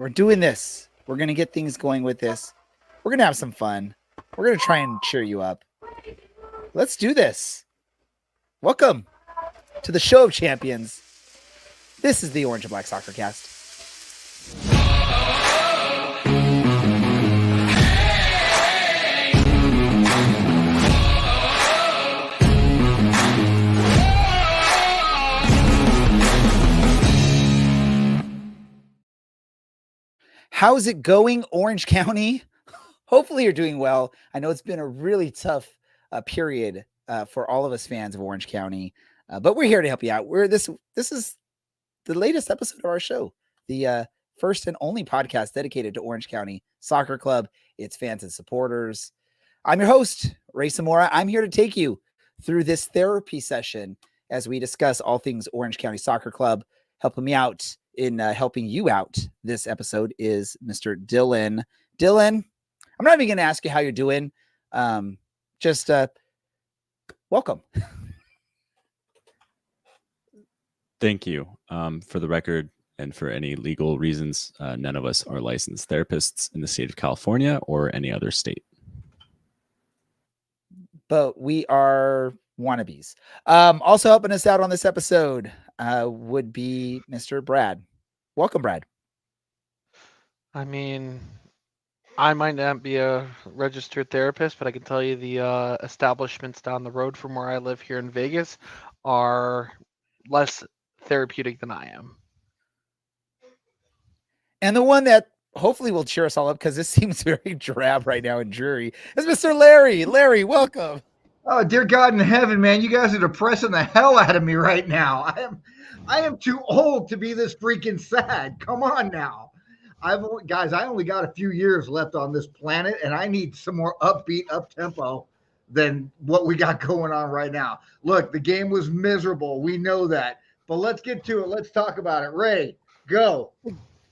We're doing this. We're going to get things going with this. We're going to have some fun. We're going to try and cheer you up. Let's do this. Welcome to the Show of Champions. This is the Orange and Black Soccercast. How's it going, Orange County? Hopefully you're doing well. I know it's been a really tough period for all of us fans of Orange County, but we're here to help you out. This is the latest episode of our show, the first and only podcast dedicated to Orange County Soccer Club, its fans and supporters. I'm your host, Ray Zamora. I'm here to take you through this therapy session as we discuss all things Orange County Soccer Club. Helping me out in helping you out this episode is Mr. Dylan. Dylan, I'm not even going to ask you how you're doing. Just welcome. Thank you. For the record and for any legal reasons, none of us are licensed therapists in the state of California or any other state. But we are wannabes. Also helping us out on this episode would be Mr. Brad. Welcome, Brad. I mean, I might not be a registered therapist, but I can tell you the establishments down the road from where I live here in Vegas are less therapeutic than I am. And the one that hopefully will cheer us all up, because this seems very drab right now and dreary, is Mr. Larry. Larry, welcome. Oh, dear God in heaven, man, you guys are depressing the hell out of me right now. I am too old to be this freaking sad. Come on now. I only got a few years left on this planet, and I need some more upbeat, up-tempo than what we got going on right now. Look, the game was miserable. We know that. But let's get to it. Let's talk about it. Ray, go.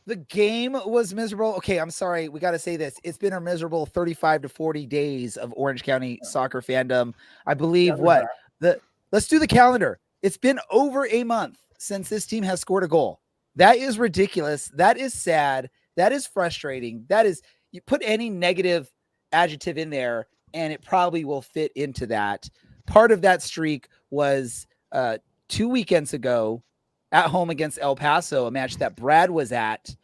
The game was miserable. Okay, I'm sorry. We got to say this. It's been a miserable 35 to 40 days of Orange County soccer fandom. I believe let's do the calendar. It's been over a month since this team has scored a goal. That is ridiculous. That is sad. That is frustrating. That is, you put any negative adjective in there and it probably will fit into that. Part of that streak was 2 weekends ago at home against El Paso, a match that Brad was at.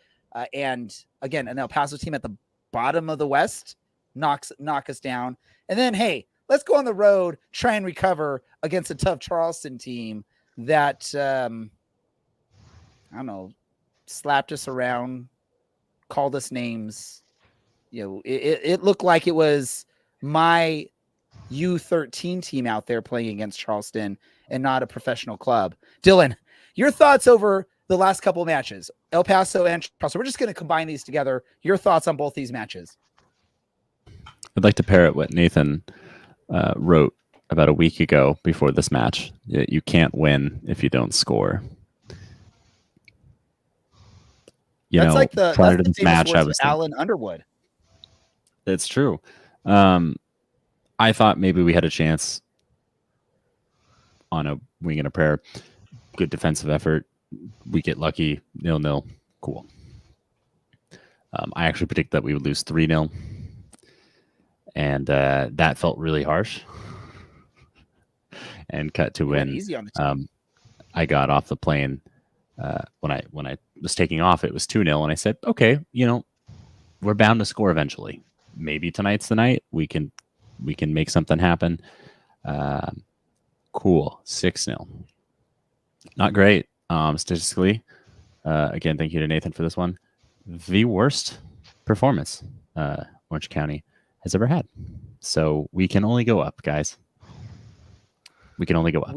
And again, an El Paso team at the bottom of the West knock us down. And then, hey, let's go on the road, try and recover against a tough Charleston team that, I don't know, slapped us around, called us names. You know, it looked like it was my U13 team out there playing against Charleston and not a professional club. Dylan, your thoughts over the last couple of matches, El Paso and Charleston. We're just going to combine these together. Your thoughts on both these matches. I'd like to parrot what Nathan wrote about a week ago before this match. You can't win if you don't score. That's like prior to this match, I was Alan Underwood. It's true. I thought maybe we had a chance on a wing and a prayer. Good defensive effort. We get lucky. 0-0. Cool. I actually predicted that we would lose 3-0. And that felt really harsh. And cut to win. Easy on the team. I got off the plane. When I was taking off, it was 2-0. And I said, okay, we're bound to score eventually. Maybe tonight's the night. We can make something happen. Cool. 6-0. Not great. Statistically, again, thank you to Nathan for this one. The worst performance Orange County has ever had. So we can only go up, guys. We can only go up.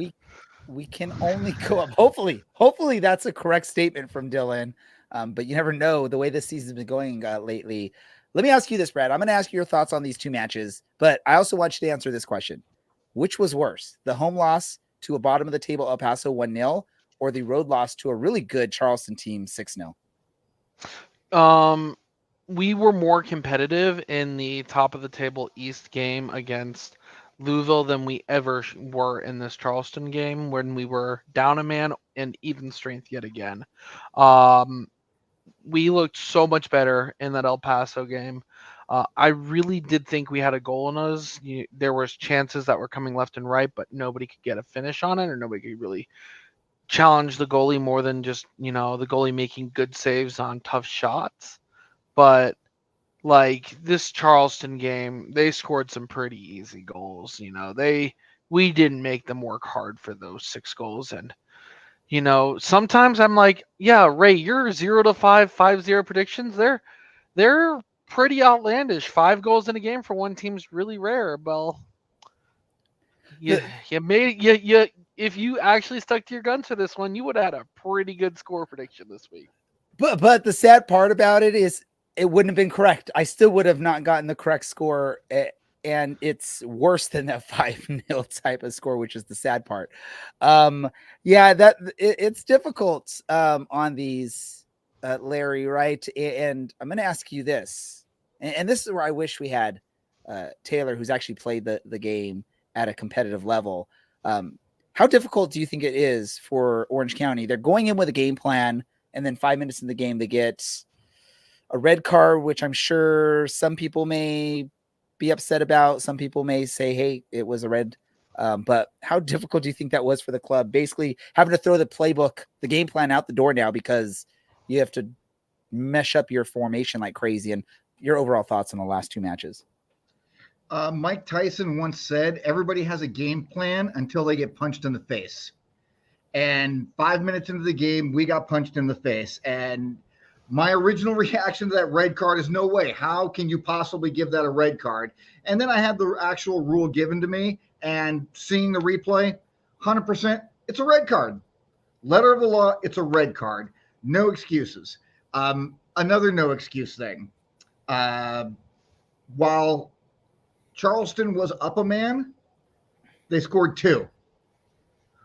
We can only go up. Hopefully that's a correct statement from Dylan. But you never know the way this season's been going lately. Let me ask you this, Brad. I'm going to ask you your thoughts on these two matches, but I also want you to answer this question. Which was worse, the home loss to a bottom of the table El Paso 1-0 or the road loss to a really good Charleston team 6-0? We were more competitive in the top of the table East game against Louisville than we ever were in this Charleston game when we were down a man and even strength yet again. we looked so much better in that El Paso game. I really did think we had a goal in us. There was chances that were coming left and right, but nobody could get a finish on it, or nobody could really challenge the goalie more than just, the goalie making good saves on tough shots. But like this Charleston game, they scored some pretty easy goals. We didn't make them work hard for those 6 goals. And, sometimes I'm like, yeah, Ray, your 0-5, 5-0 predictions, they're pretty outlandish. 5 goals in a game for one team's really rare. Well, you made if you actually stuck to your guns for this one, you would have had a pretty good score prediction this week. But the sad part about it is it wouldn't have been correct. I still would have not gotten the correct score, and it's worse than that 5-0 type of score, which is the sad part. It's difficult on these, Larry, right? And I'm going to ask you this, and this is where I wish we had Taylor, who's actually played the game at a competitive level. How difficult do you think it is for Orange County? They're going in with a game plan, and then 5 minutes in the game, they get a red card, which I'm sure some people may be upset about. Some people may say, hey, it was a red. But how difficult do you think that was for the club? Basically having to throw the playbook, the game plan out the door now because you have to mesh up your formation like crazy. And your overall thoughts on the last 2 matches? Mike Tyson once said, everybody has a game plan until they get punched in the face. And 5 minutes into the game, we got punched in the face. And my original reaction to that red card is no way. How can you possibly give that a red card? And then I had the actual rule given to me, and seeing the replay, 100%, it's a red card. Letter of the law, it's a red card. No excuses. Another no excuse thing. While Charleston was up a man, they scored 2.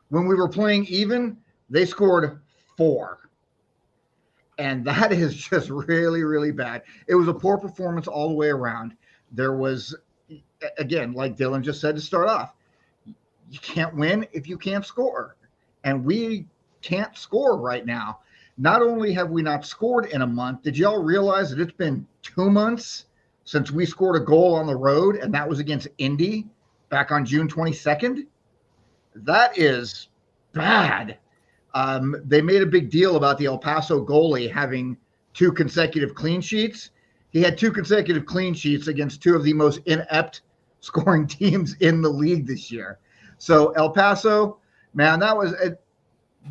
When we were playing even, they scored 4. And that is just really, really bad. It was a poor performance all the way around. There was, again, like Dylan just said to start off, you can't win if you can't score. And we can't score right now. Not only have we not scored in a month, did y'all realize that it's been 2 months since we scored a goal on the road, and that was against Indy back on June 22nd? That is bad. They made a big deal about the El Paso goalie having 2 consecutive clean sheets. He had 2 consecutive clean sheets against 2 of the most inept scoring teams in the league this year. So El Paso, man, that was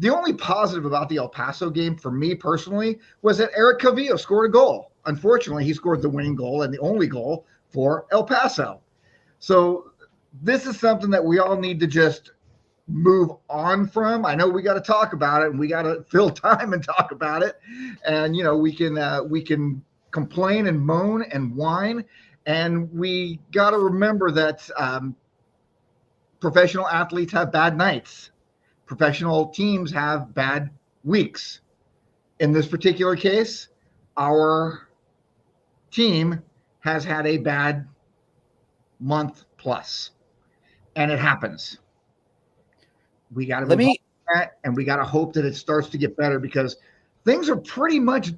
the only positive about the El Paso game for me personally was that Eric Cavillo scored a goal. Unfortunately, he scored the winning goal and the only goal for El Paso. So this is something that we all need to just move on from. I know we got to talk about it, and we got to fill time and talk about it. And we can complain and moan and whine, and we got to remember that professional athletes have bad nights. Professional teams have bad weeks. In this particular case, our team has had a bad month plus, and it happens. We got to that, and we got to hope that it starts to get better, because things are pretty much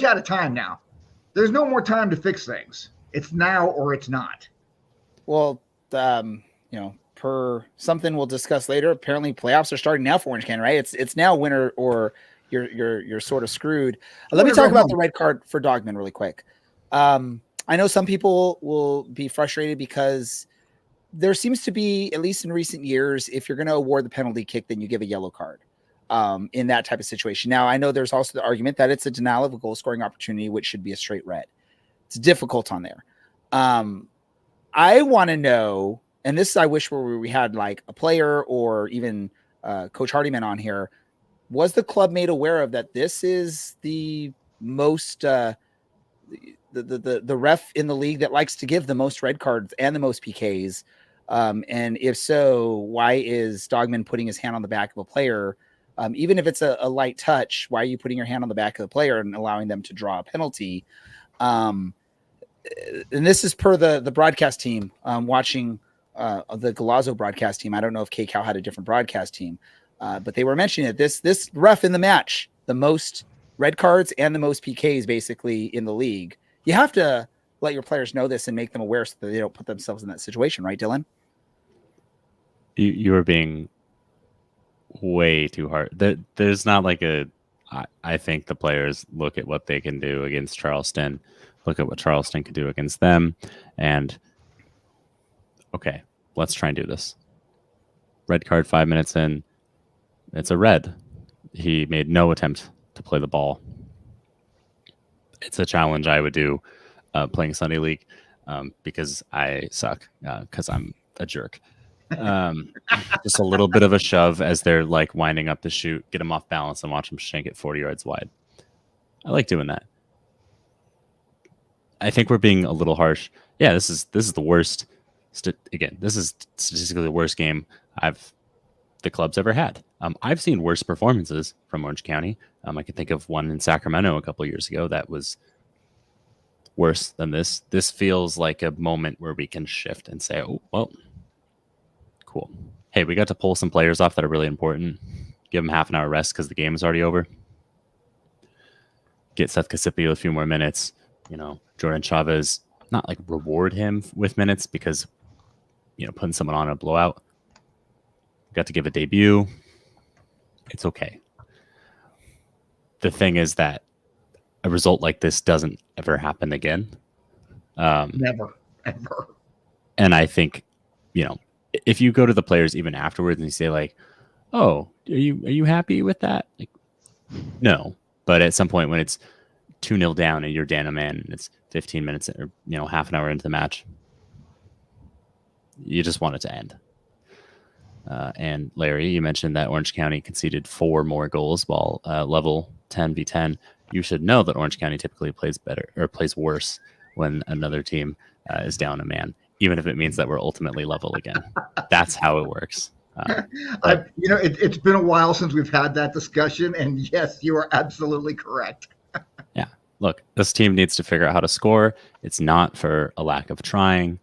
out of time now. There's no more time to fix things. It's now or it's not. Well, per something we'll discuss later, apparently playoffs are starting now for Orange County, right? It's now winner or you're sort of screwed. Let me talk about the red card for Doghman really quick. I know some people will be frustrated because there seems to be, at least in recent years, if you're going to award the penalty kick, then you give a yellow card in that type of situation. Now, I know there's also the argument that it's a denial of a goal scoring opportunity, which should be a straight red. It's difficult on there. I want to know, and this I wish where we had like a player or even Coach Hardiman on here, was the club made aware of that this is the most the ref in the league that likes to give the most red cards and the most PKs? And if so, why is Doghman putting his hand on the back of a player? Even if it's a light touch, why are you putting your hand on the back of the player and allowing them to draw a penalty? And this is per the broadcast team watching the Galazzo broadcast team. I don't know if KCAL had a different broadcast team, but they were mentioning that this ref in the match, the most red cards and the most PKs basically in the league. You have to let your players know this and make them aware so that they don't put themselves in that situation, right, Dylan? You are being way too hard. There's not like I think the players look at what they can do against Charleston, look at what Charleston can do against them, and okay, let's try and do this. Red card 5 minutes in, it's a red. He made no attempt to play the ball. It's a challenge I would do playing Sunday League because I suck because I'm a jerk. Just a little bit of a shove as they're like winding up the shoot, get them off balance and watch them shank it 40 yards wide. I like doing that. I think we're being a little harsh. Yeah, this is the worst. Again, this is statistically the worst game the club's ever had. I've seen worse performances from Orange County. I can think of one in Sacramento a couple of years ago that was worse than this. This feels like a moment where we can shift and say, oh, well, cool. Hey, we got to pull some players off that are really important. Give them half an hour rest because the game is already over. Get Seth Casipio a few more minutes. Jordan Chavez, not like reward him with minutes because, putting someone on a blowout. Got to give a debut. It's okay. The thing is that a result like this doesn't ever happen again. Never, ever. And I think, if you go to the players even afterwards and you say like, "Oh, are you happy with that?" Like, no. But at some point when it's 2-0 down and you're down a man and it's 15 minutes or half an hour into the match, you just want it to end. And Larry, you mentioned that Orange County conceded 4 more goals while level 10v10. You should know that Orange County typically plays better or plays worse when another team is down a man, even if it means that we're ultimately level again. That's how it works. It's been a while since we've had that discussion, and yes, you are absolutely correct. Yeah. Look, this team needs to figure out how to score. It's not for a lack of trying.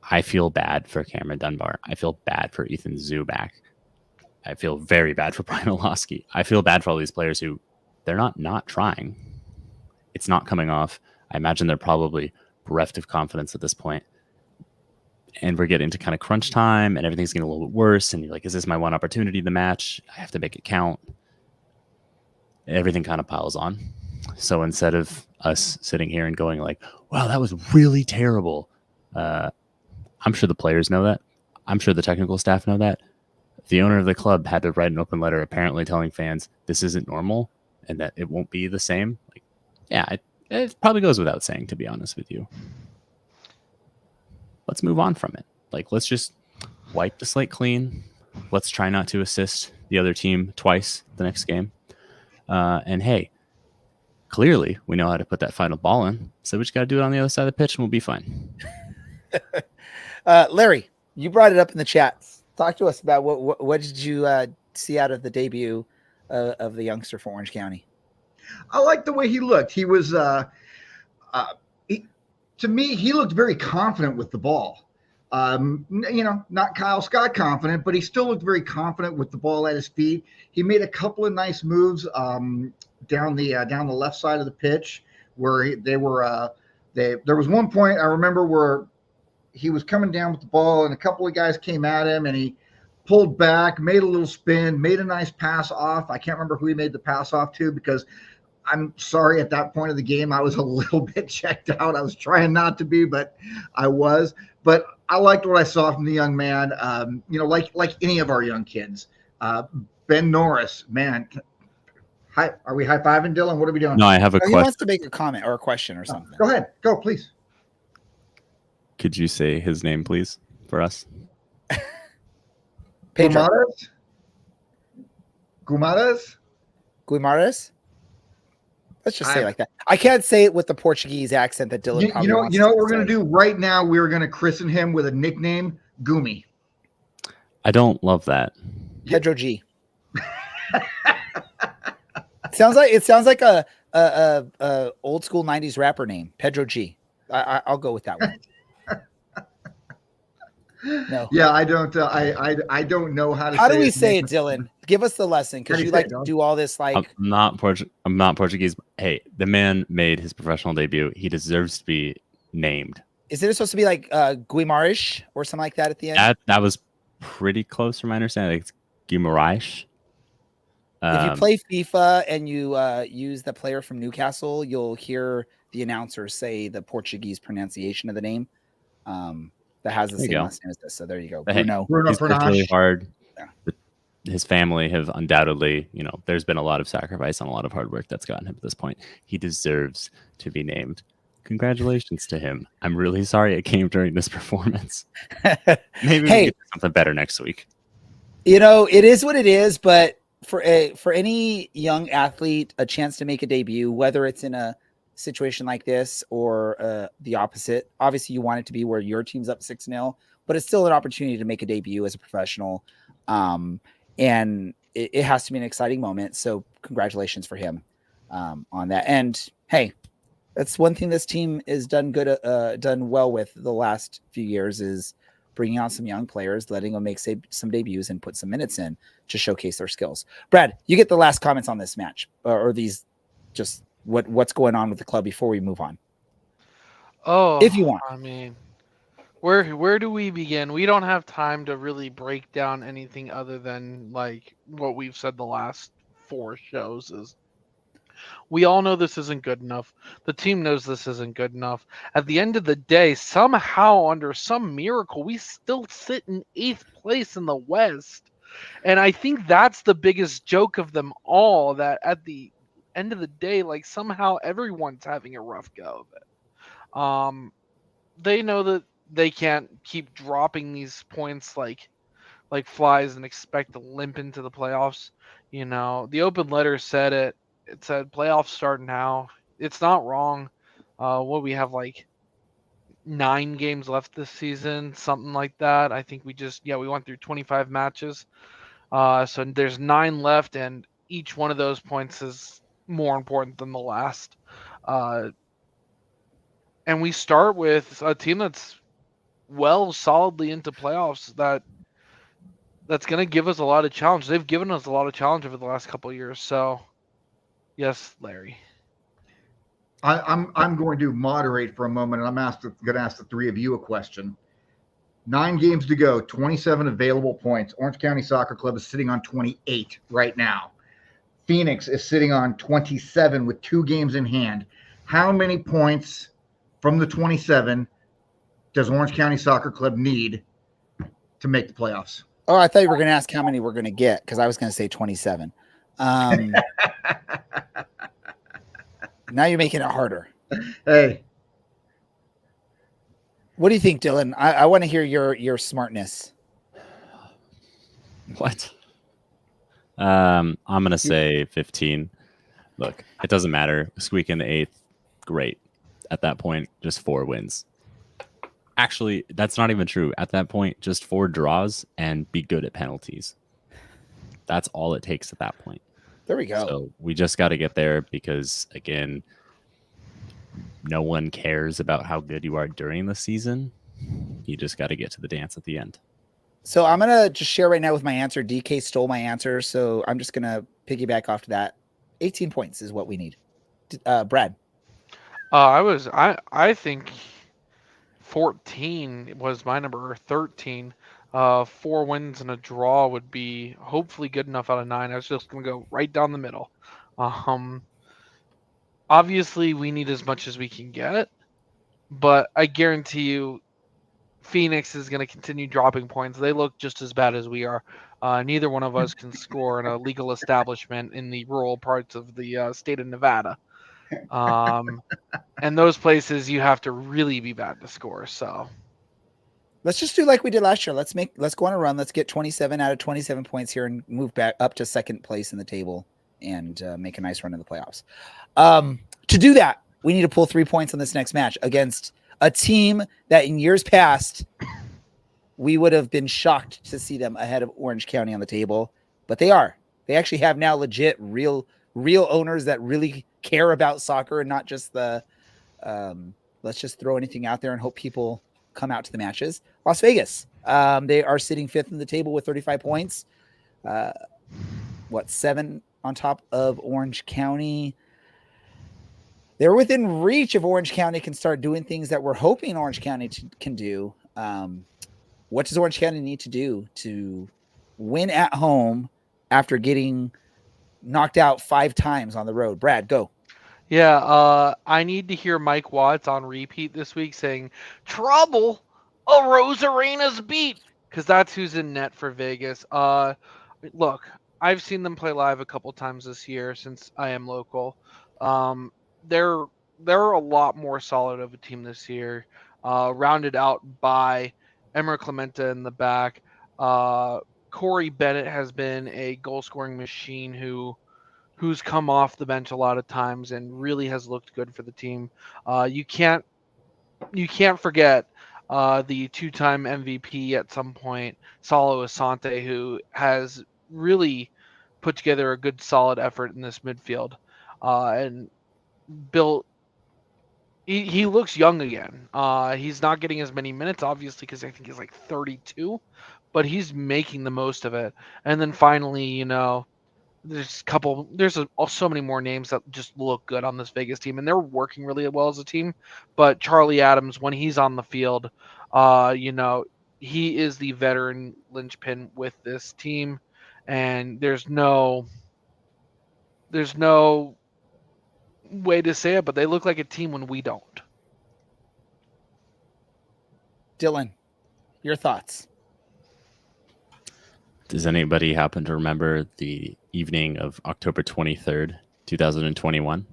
I feel bad for Cameron Dunbar. I feel bad for Ethan Zubak. I feel very bad for Brian Olowski. I feel bad for all these players who they're not trying. It's not coming off. I imagine they're probably bereft of confidence at this point. And we're getting to kind of crunch time and everything's getting a little bit worse. And you're like, is this my one opportunity to match? I have to make it count. Everything kind of piles on. So instead of us sitting here and going like, wow, that was really terrible. I'm sure the players know that. I'm sure the technical staff know that. The owner of the club had to write an open letter apparently telling fans this isn't normal and that it won't be the same. Like, yeah, it probably goes without saying, to be honest with you. Let's move on from it. Like, let's just wipe the slate clean. Let's try not to assist the other team twice the next game. And hey, clearly we know how to put that final ball in. So we just got to do it on the other side of the pitch and we'll be fine. Larry, you brought it up in the chat. Talk to us about what did you see out of the debut of the youngster for Orange County? I like the way he looked. He was, to me, he looked very confident with the ball. Not Kyle Scott confident, but he still looked very confident with the ball at his feet. He made a couple of nice moves down the left side of the pitch where there was one point I remember where he was coming down with the ball and a couple of guys came at him and he pulled back, made a little spin, made a nice pass off. I can't remember who he made the pass off to because I'm sorry, at that point of the game, I was a little bit checked out. I was trying not to be, but I was. But I liked what I saw from the young man, like any of our young kids. Ben Norris, man. Hi, are we high-fiving, Dylan? What are we doing? No, I have a question. He wants to make a comment or a question or something. Go ahead. Go, please. Could you say his name, please, for us? Pedro. Guimarães? Let's just say it like that. I can't say it with the Portuguese accent that Dylan probably wants. You know what we're going to do right now? We're going to christen him with a nickname, Gumi. I don't love that. Pedro G. It sounds like a old school 90s rapper name, Pedro G. I'll go with that one. No. Yeah, I don't. I don't know how to. How say do we his say name. it, Dylan? Give us the lesson, How because do you you say like it, to Dylan? do all this. Like, I'm not Portuguese. Hey, the man made his professional debut. He deserves to be named. is it supposed to be like Guimaraes or something like that at the end? That was pretty close from my understanding. It's Guimaraes. If you play FIFA and you use the player from Newcastle, you'll hear the announcer say the Portuguese pronunciation of the name. That has the There you same go. last name as this. So there you go, Hey, Bruno. Bruno he's worked really Fernandes. hard. Yeah. His family have undoubtedly, there's been a lot of sacrifice and a lot of hard work that's gotten him to this point. He deserves to be named. Congratulations to him. I'm really sorry it came during this performance. Maybe we Hey. get something better next week. It is what it is, but for any young athlete, a chance to make a debut, whether it's in a situation like this or the opposite, obviously you want it to be where your team's up 6-0, but it's still an opportunity to make a debut as a professional. And it has to be an exciting moment. So congratulations for him on that. And hey, that's one thing this team has done well with the last few years is bringing out some young players, letting them make some debuts and put some minutes in to showcase their skills. Brad, you get the last comments on this match or these, just what's going on with the club before we move on. Oh, If you want. I mean, where do we begin? We don't have time to really break down anything other than like what we've said the last 4 shows is we all know this isn't good enough. The team knows this isn't good enough. At the end of the day, somehow under some miracle, we still sit in 8th place in the West. And I think that's the biggest joke of them all, that at the end of the day, like somehow everyone's having a rough go of it. They know that they can't keep dropping these points like flies and expect to limp into the playoffs. The open letter said it. It said playoffs start now. It's not wrong. What we have like 9 games left this season, something like that. I think we went through 25 matches. So there's 9 left, and each one of those points is more important than the last. And we start with a team that's solidly into playoffs that's going to give us a lot of challenge. They've given us a lot of challenge over the last couple of years. So, yes, Larry. I'm going to moderate for a moment, and I'm going to ask the 3 of you a question. 9 games to go, 27 available points. Orange County Soccer Club is sitting on 28 right now. Phoenix is sitting on 27 with 2 games in hand. How many points from the 27 does Orange County Soccer Club need to make the playoffs? Oh, I thought you were going to ask how many we're going to get, because I was going to say 27. Now you're making it harder. Hey. What do you think, Dylan? I want to hear your smartness. What? I'm going to say 15. Look, it doesn't matter. Squeak in the 8th. Great. At that point, just 4 wins. Actually, that's not even true. At that point, just 4 draws and be good at penalties. That's all it takes at that point. There we go. So we just got to get there because, again, no one cares about how good you are during the season. You just got to get to the dance at the end. So I'm going to just share right now with my answer. DK stole my answer, so I'm just going to piggyback off to that. 18 points is what we need. Brad? I think 14 was my number, or 13. 4 wins and a draw would be hopefully good enough out of 9. I was just going to go right down the middle. Obviously, we need as much as we can get, but I guarantee you Phoenix is going to continue dropping points. They look just as bad as we are. Neither one of us can score in a legal establishment in the rural parts of the state of Nevada. And those places you have to really be bad to score. So let's just do like we did last year. Let's go on a run. Let's get 27 out of 27 points here and move back up to 2nd place in the table and make a nice run in the playoffs. To do that, we need to pull 3 points on this next match against a team that in years past we would have been shocked to see them ahead of Orange County on the table, but they are. They actually have now legit real owners that really care about soccer and not just the let's just throw anything out there and hope people come out to the matches. Las Vegas, they are sitting 5th in the table with 35 points. 7 on top of Orange County. They're within reach if Orange County can start doing things that we're hoping Orange County can do. What does Orange County need to do to win at home after getting knocked out 5 times on the road? Brad, go. Yeah, I need to hear Mike Watts on repeat this week saying, "Trouble, a Rose Arena's beat," because that's who's in net for Vegas. Look, I've seen them play live a couple times this year since I am local. They're a lot more solid of a team this year, rounded out by Emer Clementa in the back. Corey Bennett has been a goal-scoring machine who's come off the bench a lot of times and really has looked good for the team. You can't forget the 2-time MVP at some point, Salo Asante, who has really put together a good, solid effort in this midfield, and built. He looks young again. He's not getting as many minutes, obviously, because I think he's like 32, but he's making the most of it. And then finally, there's so many more names that just look good on this Vegas team, and they're working really well as a team. But Charlie Adams, when he's on the field, he is the veteran linchpin with this team, and there's no way to say it, but they look like a team when we don't. Dylan, your thoughts? Does anybody happen to remember the evening of October 23rd, 2021?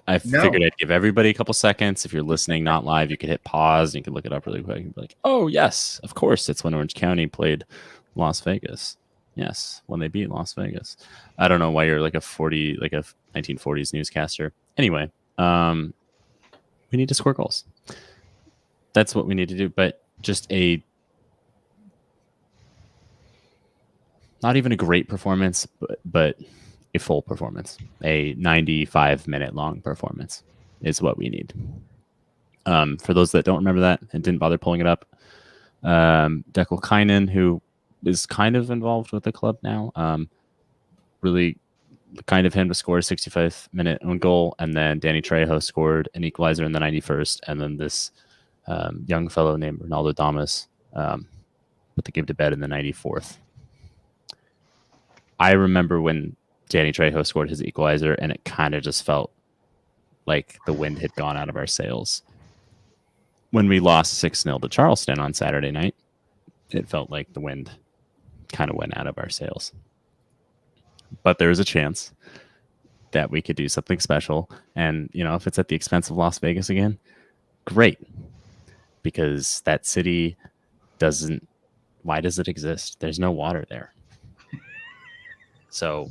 I figured I'd give everybody a couple seconds. If you're listening, not live, you could hit pause and you can look it up really quick and be like, oh, yes, of course. It's when Orange County played Las Vegas. Yes, when they beat Las Vegas. I don't know why you're like a 1940s newscaster. Anyway, we need to score goals. That's what we need to do. But just not even a great performance, but a full performance. A 95-minute long performance is what we need. For those that don't remember that and didn't bother pulling it up, Declan Kynan, who is kind of involved with the club now, really kind of him to score a 65-minute own goal, and then Danny Trejo scored an equalizer in the 91st, and then this young fellow named Ronaldo Damas put the game to bed in the 94th. I remember when Danny Trejo scored his equalizer, and it kind of just felt like the wind had gone out of our sails. When we lost 6-0 to Charleston on Saturday night, it felt like the wind kind of went out of our sails. But there is a chance that we could do something special. And, if it's at the expense of Las Vegas again, great. Because that city why does it exist? There's no water there. So,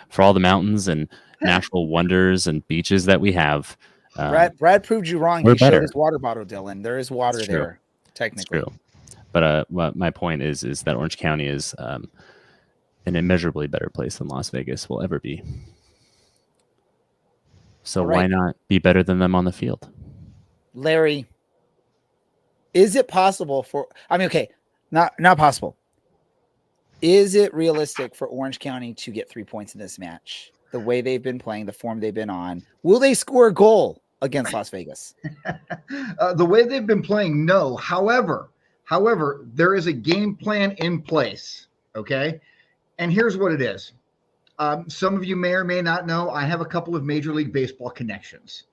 for all the mountains and natural wonders and beaches that we have. Brad proved you wrong. He showed his water bottle, Dylan. There is water there, technically. It's true. But what my point is that Orange County is an immeasurably better place than Las Vegas will ever be. So why not be better than them on the field? Larry, is it possible not possible. Is it realistic for Orange County to get 3 points in this match? The way they've been playing, the form they've been on. Will they score a goal against Las Vegas? The way they've been playing, no. However, there is a game plan in place, okay? And here's what it is. Some of you may or may not know, I have a couple of Major League Baseball connections.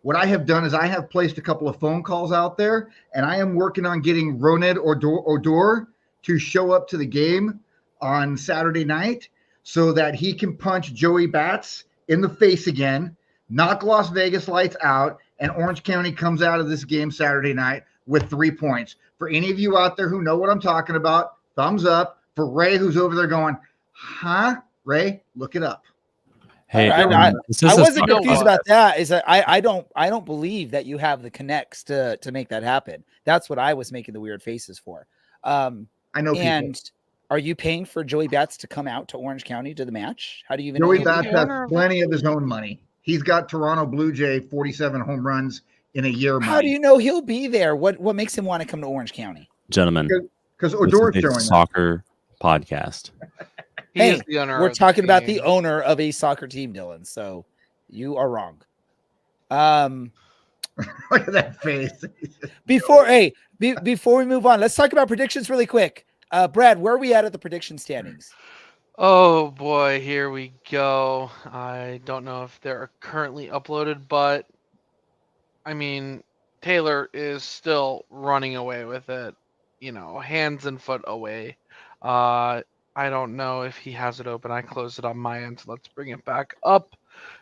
What I have done is I have placed a couple of phone calls out there, and I am working on getting Roned Odor to show up to the game on Saturday night so that he can punch Joey Bats in the face again, knock Las Vegas lights out, and Orange County comes out of this game Saturday night with 3 points. For any of you out there who know what I'm talking about, thumbs up. For Ray, who's over there going, huh? Ray, look it up. Hey, I wasn't confused about that. Is that I don't believe that you have the connects to make that happen. That's what I was making the weird faces for. I know. And people. Are you paying for Joey Bats to come out to Orange County to the match? How do you even? Joey Bats has plenty of his own money. He's got Toronto Blue Jay 47 home runs in a year. How do you know he'll be there? What makes him want to come to Orange County? Gentlemen, because Odor's this is a showing soccer podcast. Hey, we're talking about the owner of a soccer team, Dylan. So you are wrong. Look at that face. Before we move on, let's talk about predictions really quick. Brad, where are we at the prediction standings? Oh boy, here we go. I don't know if they're currently uploaded, but I mean, Taylor is still running away with it, hands and foot away. I don't know if he has it open. I closed it on my end, so let's bring it back up.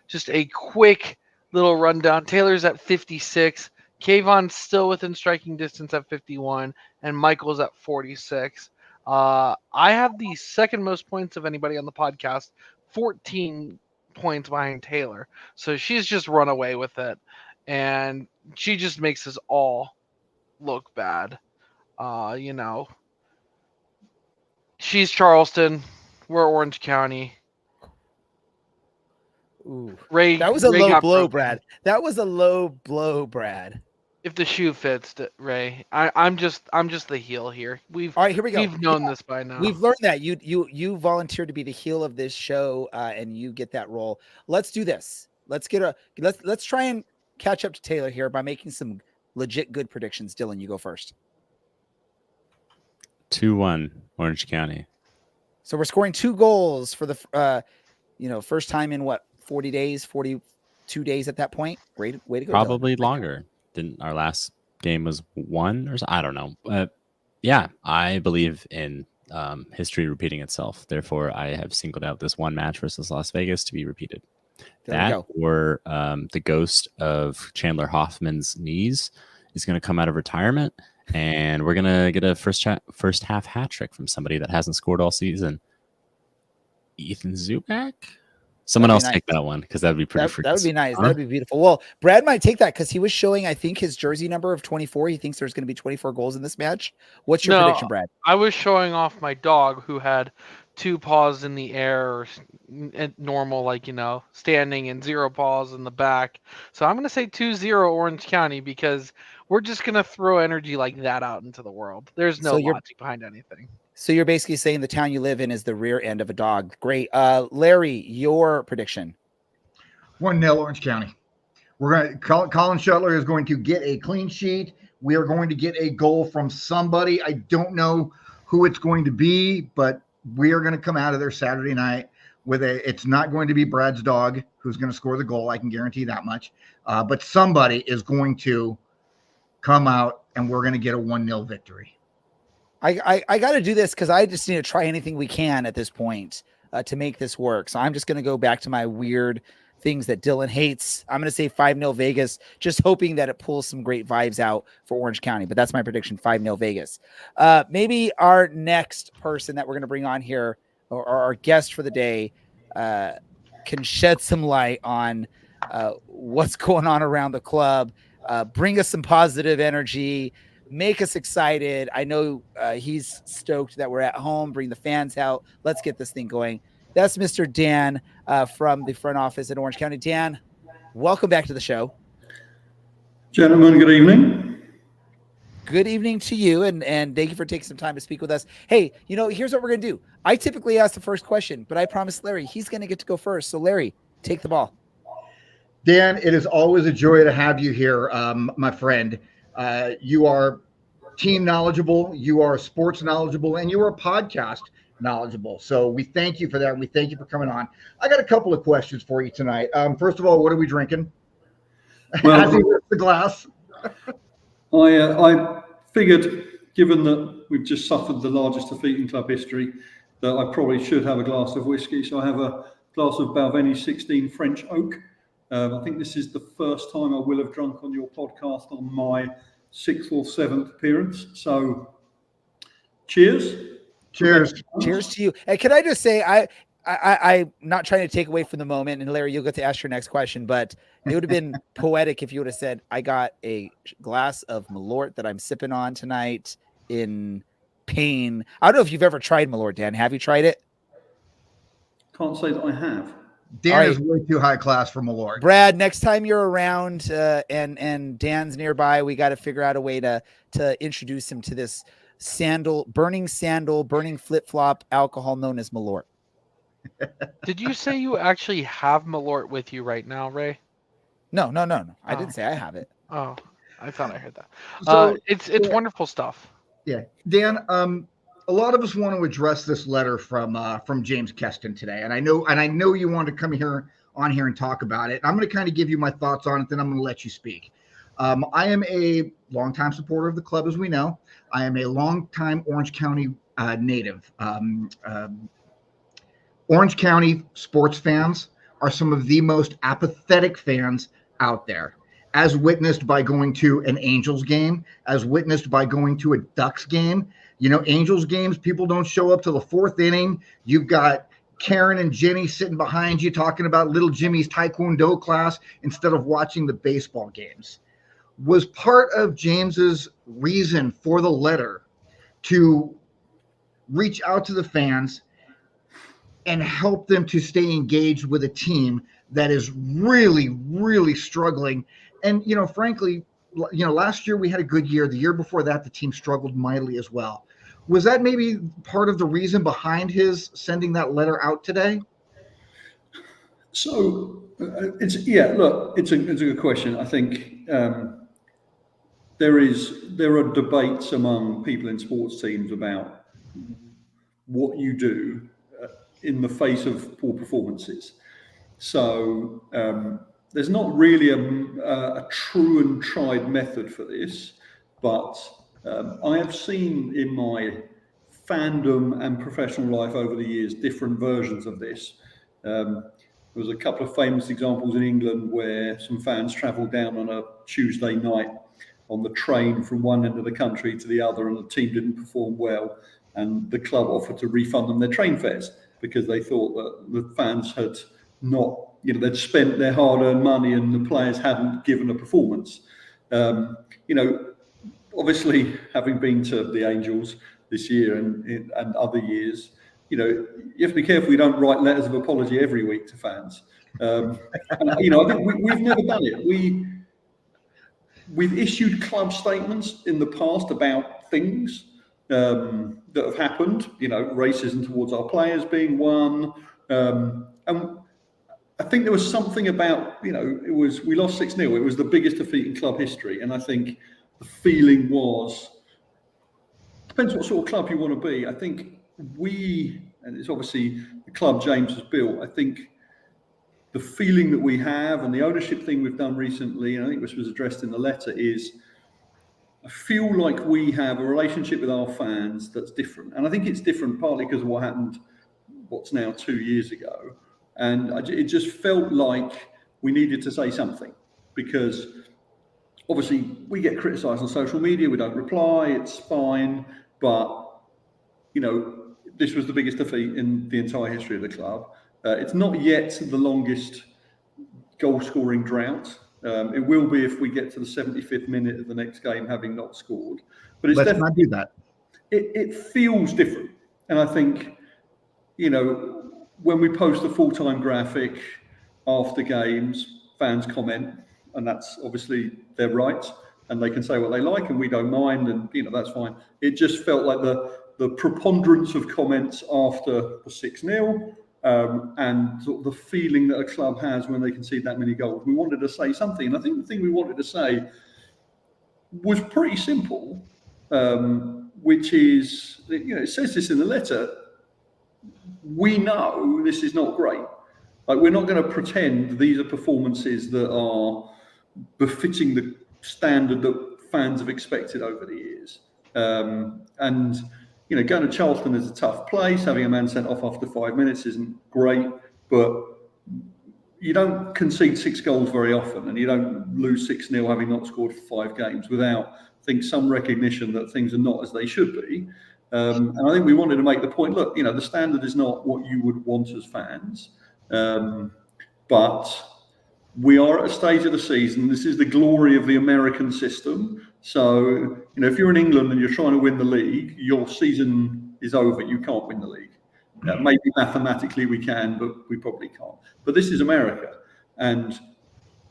Just a quick little rundown. Taylor's at 56. Kayvon's still within striking distance at 51, and Michael's at 46. I have the second most points of anybody on the podcast, 14 points behind Taylor. So she's just run away with it, and she just makes us all look bad. She's Charleston. We're Orange County. Ooh, Ray, that was a Ray low got blow, broken. Brad. That was a low blow, Brad. If the shoe fits, Ray, I'm just the heel here. All right, here we go. We've known this by now. We've learned that you volunteered to be the heel of this show, and you get that role. Let's do this. Let's try and catch up to Taylor here by making some legit good predictions. Dylan, you go first. 2-1 Orange County. So we're scoring 2 goals for the first time in 40 days, 42 days at that point. Great way to go. Probably Dylan. longer. Didn't our last game was 1 or so? I don't know. Yeah, I believe in history repeating itself. Therefore, I have singled out this one match versus Las Vegas to be repeated. That or the ghost of Chandler Hoffman's knees is going to come out of retirement, and we're going to get a first half hat trick from somebody that hasn't scored all season. Ethan Zubak? Someone else take that one, because that would be pretty freaking. That would be nice. That would be beautiful. Well, Brad might take that because he was showing, I think, his jersey number of 24. He thinks there's going to be 24 goals in this match. What's your prediction, Brad? I was showing off my dog who had 2 paws in the air, normal, standing, and 0 paws in the back. So I'm going to say 2-0 Orange County, because we're just going to throw energy like that out into the world. There's no logic behind anything. So you're basically saying the town you live in is the rear end of a dog. Great. Larry, your prediction. 1-0 Orange County. We're going to Colin Shuttler is going to get a clean sheet. We are going to get a goal from somebody. I don't know who it's going to be, but we are going to come out of there Saturday night with it's not going to be Brad's dog who's going to score the goal. I can guarantee that much. But somebody is going to come out, and we're going to get a 1-0 victory. I got to do this because I just need to try anything we can at this point to make this work. So I'm just going to go back to my weird things that Dylan hates. I'm going to say 5-0 Vegas, just hoping that it pulls some great vibes out for Orange County. But that's my prediction, 5-0 Vegas. Maybe our next person that we're going to bring on here, or our guest for the day, can shed some light on what's going on around the club, bring us some positive energy, make us excited. I know he's stoked that we're at home, bring the fans out. Let's get this thing going. That's Mr. Dan from the front office at Orange County. Dan, welcome back to the show. Gentlemen, good evening. Good evening to you, and thank you for taking some time to speak with us. Hey, here's what we're going to do. I typically ask the first question, but I promised Larry he's going to get to go first. So, Larry, take the ball. Dan, it is always a joy to have you here, my friend. You are team knowledgeable, you are sports knowledgeable, and you are podcast knowledgeable. So we thank you for that. And we thank you for coming on. I got a couple of questions for you tonight. First of all, what are we drinking? Well, as he lifts the glass. I figured, given that we've just suffered the largest defeat in club history, that I probably should have a glass of whiskey. So I have a glass of Balvenie 16 French Oak. I think this is the first time I will have drunk on your podcast on my 6th or 7th appearance. So cheers. Cheers. Cheers to you. And can I just say, I'm not trying to take away from the moment, and Larry, you'll get to ask your next question, but it would have been poetic if you would have said, I got a glass of Malort that I'm sipping on tonight in pain. I don't know if you've ever tried Malort, Dan. Have you tried it? Can't say that I have. Dan All right. is way too high class for Malort. Brad, next time you're around and Dan's nearby, we got to figure out a way to introduce him to this burning flip flop alcohol known as Malort. Did you say you actually have Malort with you right now, Ray? No. I Oh. didn't say I have it. Oh, I thought I heard that. So, It's wonderful stuff. Yeah, Dan. A lot of us want to address this letter from James Keston today, and I know you want to come on here and talk about it. I'm going to kind of give you my thoughts on it, then I'm going to let you speak. I am a longtime supporter of the club, as we know. I am a longtime Orange County native. Orange County sports fans are some of the most apathetic fans out there, as witnessed by going to an Angels game, as witnessed by going to a Ducks game. You know, Angels games, people don't show up till the fourth inning. You've got Karen and Jenny sitting behind you talking about little Jimmy's Taekwondo class instead of watching the baseball games. Was part of James's reason for the letter to reach out to the fans and help them to stay engaged with a team that is really, really struggling. And, you know, frankly, you know, last year we had a good year. The year before that, the team struggled mightily as well. Was that maybe part of the reason behind his sending that letter out today? So it's a good question. I think there are debates among people in sports teams about what you do in the face of poor performances. So there's not really a true and tried method for this, but I have seen in my fandom and professional life over the years different versions of this. There was a couple of famous examples in England where some fans travelled down on a Tuesday night on the train from one end of the country to the other, and the team didn't perform well, and the club offered to refund them their train fares because they thought that the fans had not, you know, they'd spent their hard-earned money and the players hadn't given a performance. You know, obviously, having been to the Angels this year and other years, you know, you have to be careful you don't write letters of apology every week to fans. And, you know, I think we've never done it. We've issued club statements in the past about things that have happened, you know, racism towards our players being one. And I think there was something about, you know, we lost 6-0. It was the biggest defeat in club history. And I think the feeling was, depends what sort of club you want to be. I think and it's obviously the club James has built, I think the feeling that we have and the ownership thing we've done recently, and I think this was addressed in the letter, is I feel like we have a relationship with our fans that's different. And I think it's different partly because of what happened, what's now 2 years ago. And it just felt like we needed to say something, because obviously we get criticised on social media, we don't reply, it's fine. But, you know, this was the biggest defeat in the entire history of the club. It's not yet the longest goal-scoring drought. It will be if we get to the 75th minute of the next game having not scored. But Let's not do that. It feels different. And I think, you know, when we post a full-time graphic after games, fans comment, and that's obviously their right, and they can say what they like, and we don't mind, and, you know, that's fine. It just felt like the preponderance of comments after the 6-0, and sort of the feeling that a club has when they concede that many goals. We wanted to say something, and I think the thing we wanted to say was pretty simple, which is, you know, it says this in the letter, we know this is not great. Like, we're not going to pretend these are performances that are befitting the standard that fans have expected over the years. And, you know, going to Charleston is a tough place. Having a man sent off after 5 minutes isn't great, but you don't concede 6 goals very often, and you don't lose 6-0 having not scored for 5 games without, I think, some recognition that things are not as they should be. And I think we wanted to make the point, look, you know, the standard is not what you would want as fans, but we are at a stage of the season. This is the glory of the American system. So, you know, if you're in England and you're trying to win the league, your season is over. You can't win the league. Maybe mathematically we can, but we probably can't. But this is America, and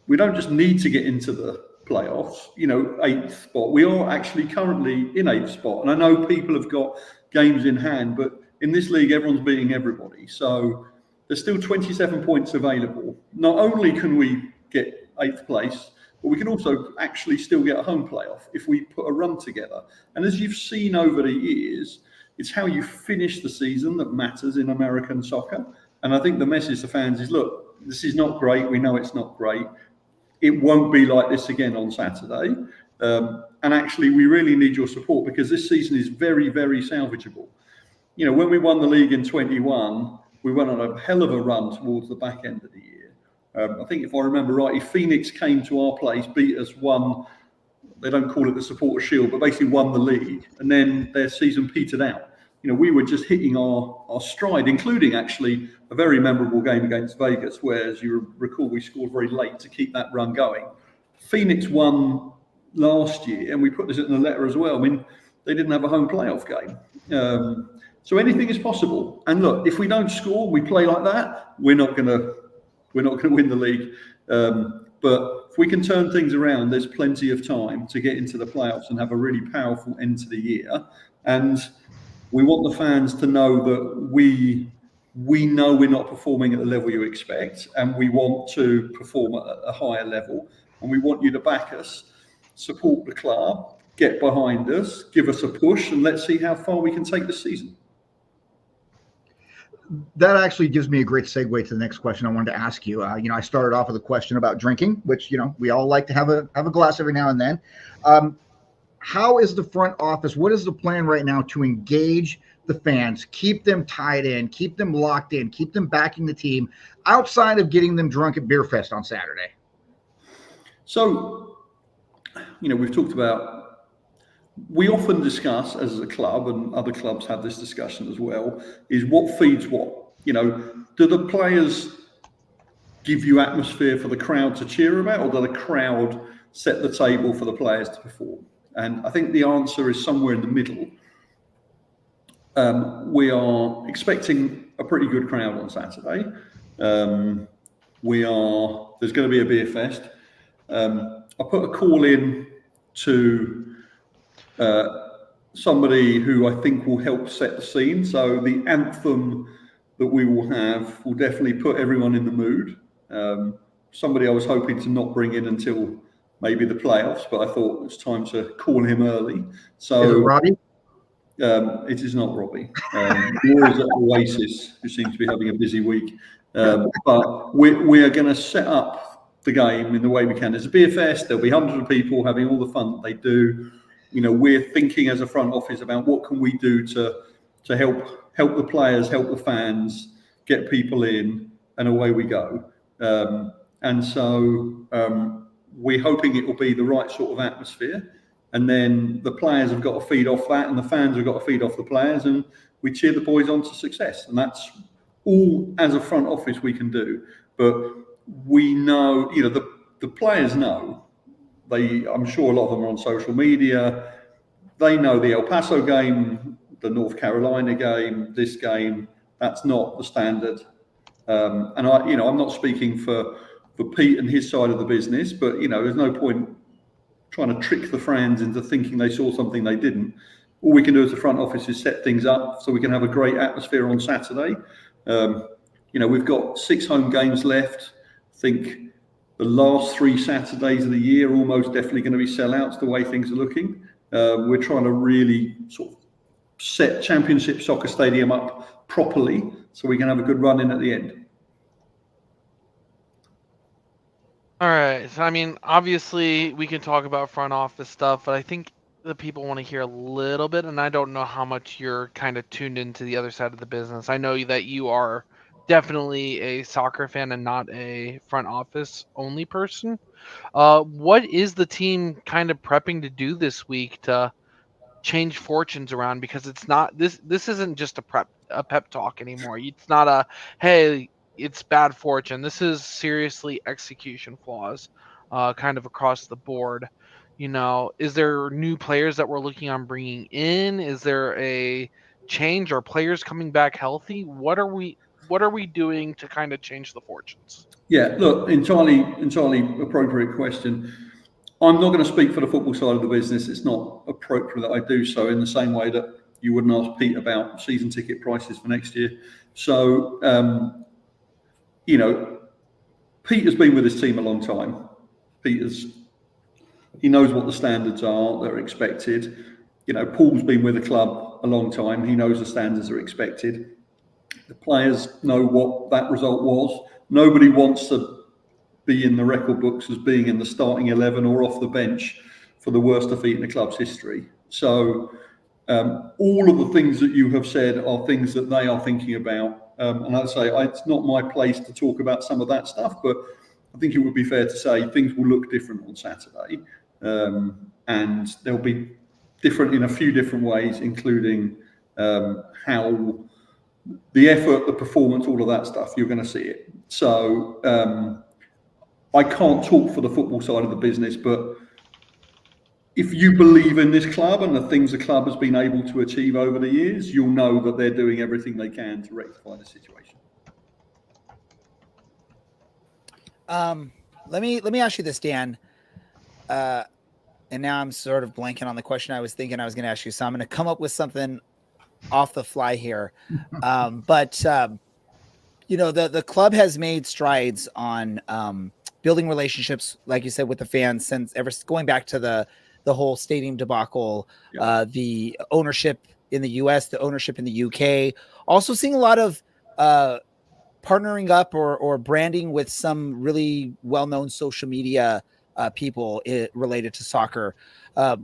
we don't just need to get into the playoffs, 8th spot. We are actually currently in 8th spot. And I know people have got games in hand, but in this league, everyone's beating everybody. So there's still 27 points available. Not only can we get 8th place, but we can also actually still get a home playoff if we put a run together. And as you've seen over the years, it's how you finish the season that matters in American soccer. And I think the message to fans is, look, this is not great. We know it's not great. It won't be like this again on Saturday. And actually, we really need your support because this season is very, very salvageable. When we won the league in 21, we went on a hell of a run towards the back end of the year. I think if I remember rightly, Phoenix came to our place, beat us, won. They don't call it the Supporter Shield, but basically won the league. And then their season petered out. We were just hitting our stride, including actually a very memorable game against Vegas, where, as you recall, we scored very late to keep that run going. Phoenix won last year, and we put this in the letter as well. I mean, they didn't have a home playoff game. So anything is possible. And look, if we don't score, we play like that, we're not going to win the league. But if we can turn things around, there's plenty of time to get into the playoffs and have a really powerful end to the year. And we want the fans to know that we know we're not performing at the level you expect, and we want to perform at a higher level. And we want you to back us, support the club, get behind us, give us a push, and let's see how far we can take this season. That actually gives me a great segue to the next question I wanted to ask you. I started off with a question about drinking, which, we all like to have a glass every now and then. How is the front office? What is the plan right now to engage the fans, keep them tied in, keep them locked in, keep them backing the team outside of getting them drunk at Beer Fest on Saturday? So, we've talked about, we often discuss as a club, and other clubs have this discussion as well, is what feeds what? Do the players give you atmosphere for the crowd to cheer about, or do the crowd set the table for the players to perform? And I think the answer is somewhere in the middle. We are expecting a pretty good crowd on Saturday. There's going to be a beer fest. I put a call in to somebody who I think will help set the scene. So the anthem that we will have will definitely put everyone in the mood. Somebody I was hoping to not bring in until maybe the playoffs, but I thought it's time to call him early. So is it Robbie? It is not Robbie. Nor is it Oasis, who seems to be having a busy week. But we are going to set up the game in the way we can. There's a beer fest. There'll be hundreds of people having all the fun that they do. We're thinking as a front office about what can we do to help the players, help the fans, get people in, and away we go. And so we're hoping it will be the right sort of atmosphere. And then the players have got to feed off that, and the fans have got to feed off the players, and we cheer the boys on to success. And that's all as a front office we can do. But we know, the players know. I'm sure a lot of them are on social media. They know the El Paso game, the North Carolina game, this game. That's not the standard. And I'm not speaking for Pete and his side of the business, but there's no point trying to trick the fans into thinking they saw something they didn't. All we can do as a front office is set things up so we can have a great atmosphere on Saturday. We've got 6 home games left. I think the last 3 Saturdays of the year are almost definitely going to be sellouts the way things are looking. We're trying to really sort of set Championship Soccer Stadium up properly so we can have a good run in at the end. All right. So, obviously we can talk about front office stuff, but I think the people want to hear a little bit, and I don't know how much you're kind of tuned into the other side of the business. I know that you are definitely a soccer fan and not a front office only person. What is the team kind of prepping to do this week to change fortunes around? Because it's not this isn't just a pep talk anymore. It's not a, hey, it's bad fortune. This is seriously execution flaws, kind of across the board. Is there new players that we're looking on bringing in? Is there a change? Are players coming back healthy? What are we doing to kind of change the fortunes? Yeah, look, entirely appropriate question. I'm not going to speak for the football side of the business. It's not appropriate that I do so, in the same way that you wouldn't ask Pete about season ticket prices for next year. So, Pete has been with his team a long time. He knows what the standards are that are expected. Paul's been with the club a long time. He knows the standards are expected. The players know what that result was. Nobody wants to be in the record books as being in the starting 11 or off the bench for the worst defeat in the club's history. So all of the things that you have said are things that they are thinking about. And I'd say it's not my place to talk about some of that stuff, but I think it would be fair to say things will look different on Saturday. And they'll be different in a few different ways, including how the effort, the performance, all of that stuff, you're going to see it. So I can't talk for the football side of the business, but if you believe in this club and the things the club has been able to achieve over the years, you'll know that they're doing everything they can to rectify the situation. Let me ask you this, Dan. And now I'm sort of blanking on the question I was thinking I was going to ask you. So I'm going to come up with something off the fly here. But the club has made strides on building relationships, like you said, with the fans since going back to the whole stadium debacle, the ownership in the US, the ownership in the UK, also seeing a lot of partnering up or branding with some really well-known social media people related to soccer.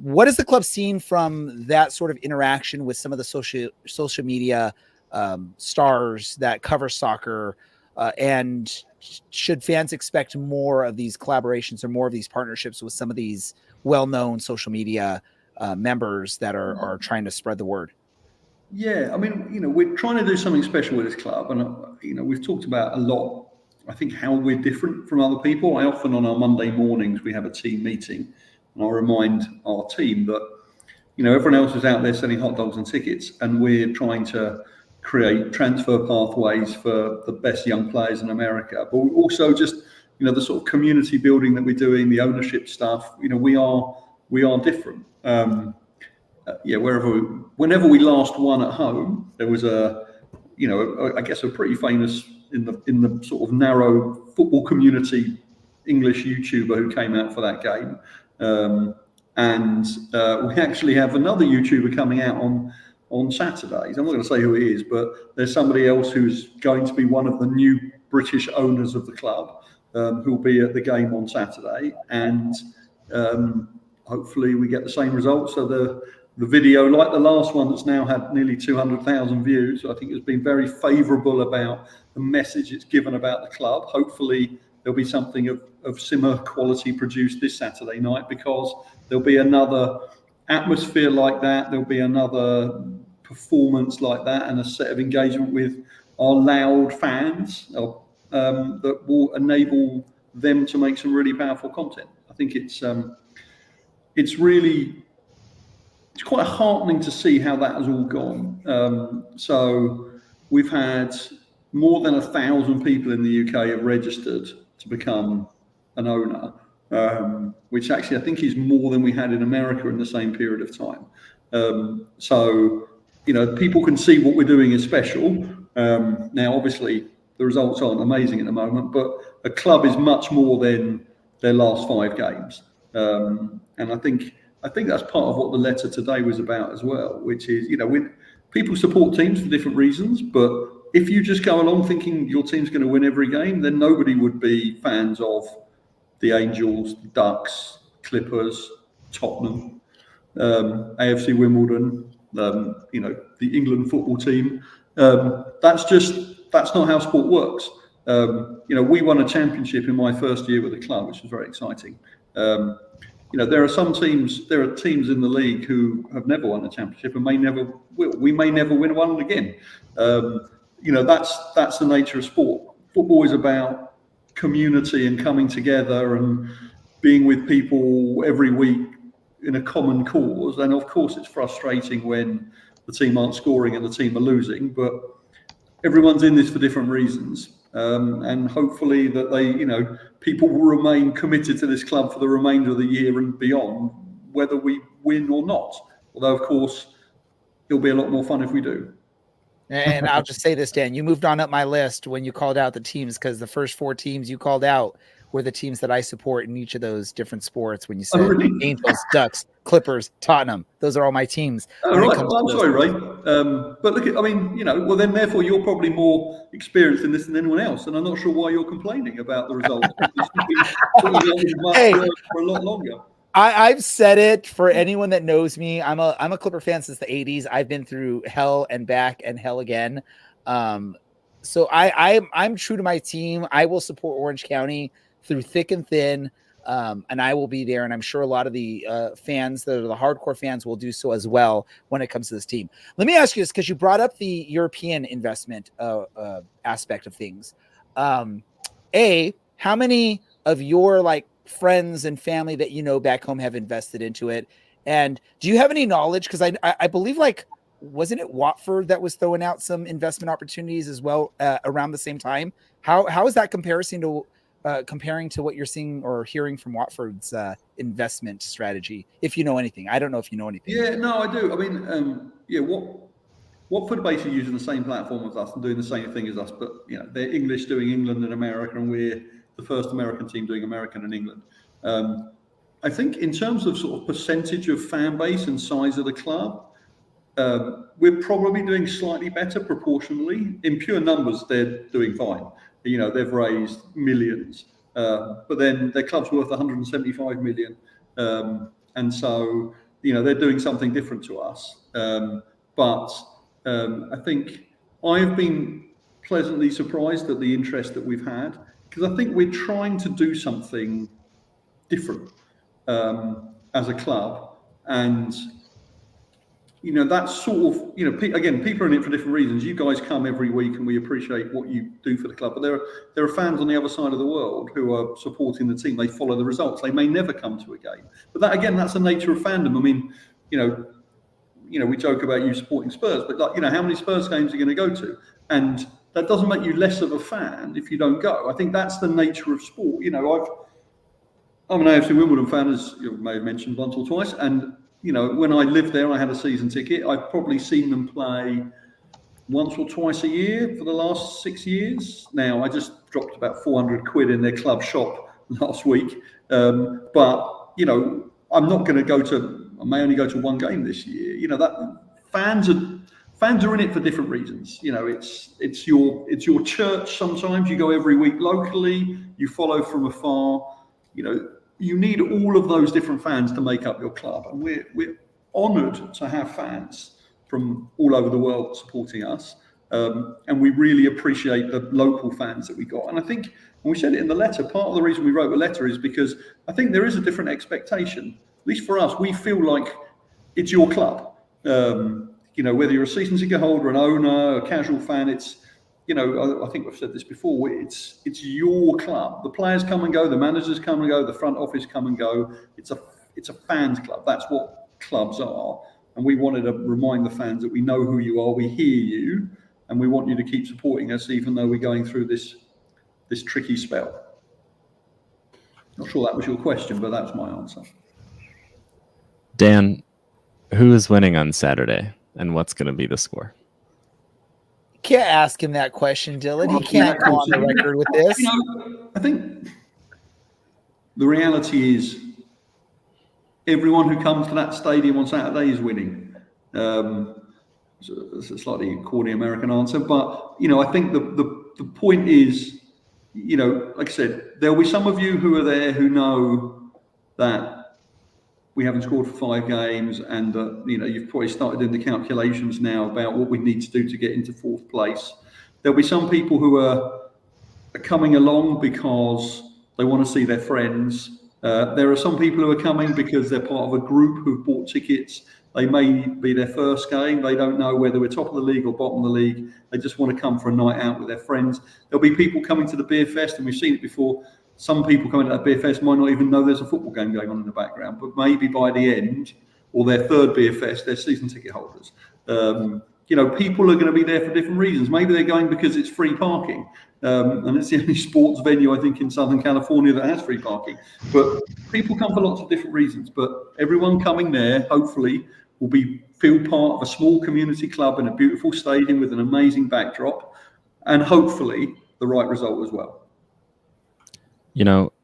What has the club seen from that sort of interaction with some of the social media stars that cover soccer? And should fans expect more of these collaborations or more of these partnerships with some of these well-known social media members that are trying to spread the word? Yeah, I mean, we're trying to do something special with this club, and we've talked about a lot, I think, how we're different from other people. I often, on our Monday mornings, we have a team meeting, and I remind our team that, everyone else is out there selling hot dogs and tickets, and we're trying to create transfer pathways for the best young players in America. But also just, the sort of community building that we're doing, the ownership stuff, we are different. Whenever we last won at home, there was a pretty famous in the sort of narrow football community English YouTuber who came out for that game. And we actually have another YouTuber coming out on Saturdays. I'm not going to say who it is, but there's somebody else who's going to be one of the new British owners of the club, who'll be at the game on Saturday. And hopefully we get the same results. So the video, like the last one that's now had nearly 200,000 views, I think it's been very favourable about the message it's given about the club. Hopefully there'll be something of similar quality produced this Saturday night, because there'll be another atmosphere like that. There'll be another performance like that, and a set of engagement with our loud fans that will enable them to make some really powerful content. I think it's quite heartening to see how that has all gone. So we've had more than 1,000 people in the UK have registered to become an owner, which actually I think is more than we had in America in the same period of time. So, people can see what we're doing is special. Now, obviously, the results aren't amazing at the moment, but a club is much more than their last 5 games. And I think that's part of what the letter today was about as well, which is, people support teams for different reasons, but if you just go along thinking your team's going to win every game, then nobody would be fans of the Angels, the Ducks, Clippers, Tottenham, AFC Wimbledon, the England football team. That's not how sport works. We won a championship in my first year with the club, which was very exciting. There are teams in the league who have never won a championship and may never will. We may never win one again. That's the nature of sport. Football is about community and coming together and being with people every week in a common cause. And of course, it's frustrating when the team aren't scoring and the team are losing, but everyone's in this for different reasons. And hopefully that people will remain committed to this club for the remainder of the year and beyond, whether we win or not. Although, of course, it'll be a lot more fun if we do. And I'll just say this, Dan, you moved on up my list when you called out the teams, because the first 4 teams you called out were the teams that I support in each of those different sports. When you said Angels, Ducks, Clippers, Tottenham, those are all my teams. Oh, right. Well, I'm sorry, Ray. But look, well, then therefore you're probably more experienced in this than anyone else, and I'm not sure why you're complaining about the results. Hey, for a lot longer. I've said it for anyone that knows me. I'm a Clipper fan since the 80s. I've been through hell and back and hell again. So I'm true to my team. I will support Orange County through thick and thin, and I will be there. And I'm sure a lot of the fans that are the hardcore fans will do so as well when it comes to this team. Let me ask you this, because you brought up the European investment aspect of things. How many of your friends and family that back home have invested into it? And do you have any knowledge? Because I believe wasn't it Watford that was throwing out some investment opportunities as well around the same time? How is that comparing to what you're seeing or hearing from Watford's investment strategy? If you know anything, I don't know if you know anything. Yeah, no, I do. I mean, Watford basically using the same platform as us and doing the same thing as us, but they're English doing England and America, and we're the first American team doing American and England. I think in terms of sort of percentage of fan base and size of the club, we're probably doing slightly better proportionally. In pure numbers, they're doing fine. They've raised millions, but then their club's worth 175 million. And so, they're doing something different to us. But I think I've been pleasantly surprised at the interest that we've had, because I think we're trying to do something different as a club. And, that's sort of, again, people are in it for different reasons. You guys come every week and we appreciate what you do for the club. But there are fans on the other side of the world who are supporting the team. They follow the results. They may never come to a game. But that's the nature of fandom. I mean, we joke about you supporting Spurs, but how many Spurs games are you going to go to? And that doesn't make you less of a fan if you don't go. I think that's the nature of sport. I'm an AFC Wimbledon fan, as you may have mentioned once or twice. And, when I lived there, I had a season ticket. I've probably seen them play once or twice a year for the last 6 years. Now, I just dropped about 400 quid in their club shop last week. But, I'm not going to I may only go to one game this year. That fans are in it for different reasons. It's your church. Sometimes you go every week locally, you follow from afar. You need all of those different fans to make up your club, and we're honoured to have fans from all over the world supporting us, and we really appreciate the local fans that we got. And I think, and we said it in the letter, part of the reason we wrote the letter is because I think there is a different expectation. At least for us, we feel like it's your club. Whether you're a season ticket holder, an owner, a casual fan, it's, I think we've said this before, it's your club. The players come and go, the managers come and go, the front office come and go. It's a fans club. That's what clubs are. And we wanted to remind the fans that we know who you are, we hear you, and we want you to keep supporting us, even though we're going through this tricky spell. Not sure that was your question, but that's my answer. Dan, who is winning on Saturday, and what's going to be the score? Can't ask him that question, Dylan. He can't go on the record with this. I think the reality is everyone who comes to that stadium on Saturday is winning. It's a slightly corny American answer, but I think the point is, like I said, there'll be some of you who are there who know that we haven't scored for 5 games, and you've probably started in the calculations now about what we need to do to get into 4th place. There'll be some people who are coming along because they want to see their friends. There are some people who are coming because they're part of a group who've bought tickets. They may be their first game. They don't know whether we're top of the league or bottom of the league. They just want to come for a night out with their friends. There'll be people coming to the beer fest, and we've seen it before. Some people coming to that beer fest might not even know there's a football game going on in the background, but maybe by the end, or their 3rd beer fest, they're season ticket holders. People are going to be there for different reasons. Maybe they're going because it's free parking. And it's the only sports venue, I think, in Southern California that has free parking. But people come for lots of different reasons. But everyone coming there, hopefully, will feel part of a small community club in a beautiful stadium with an amazing backdrop, and hopefully the right result as well.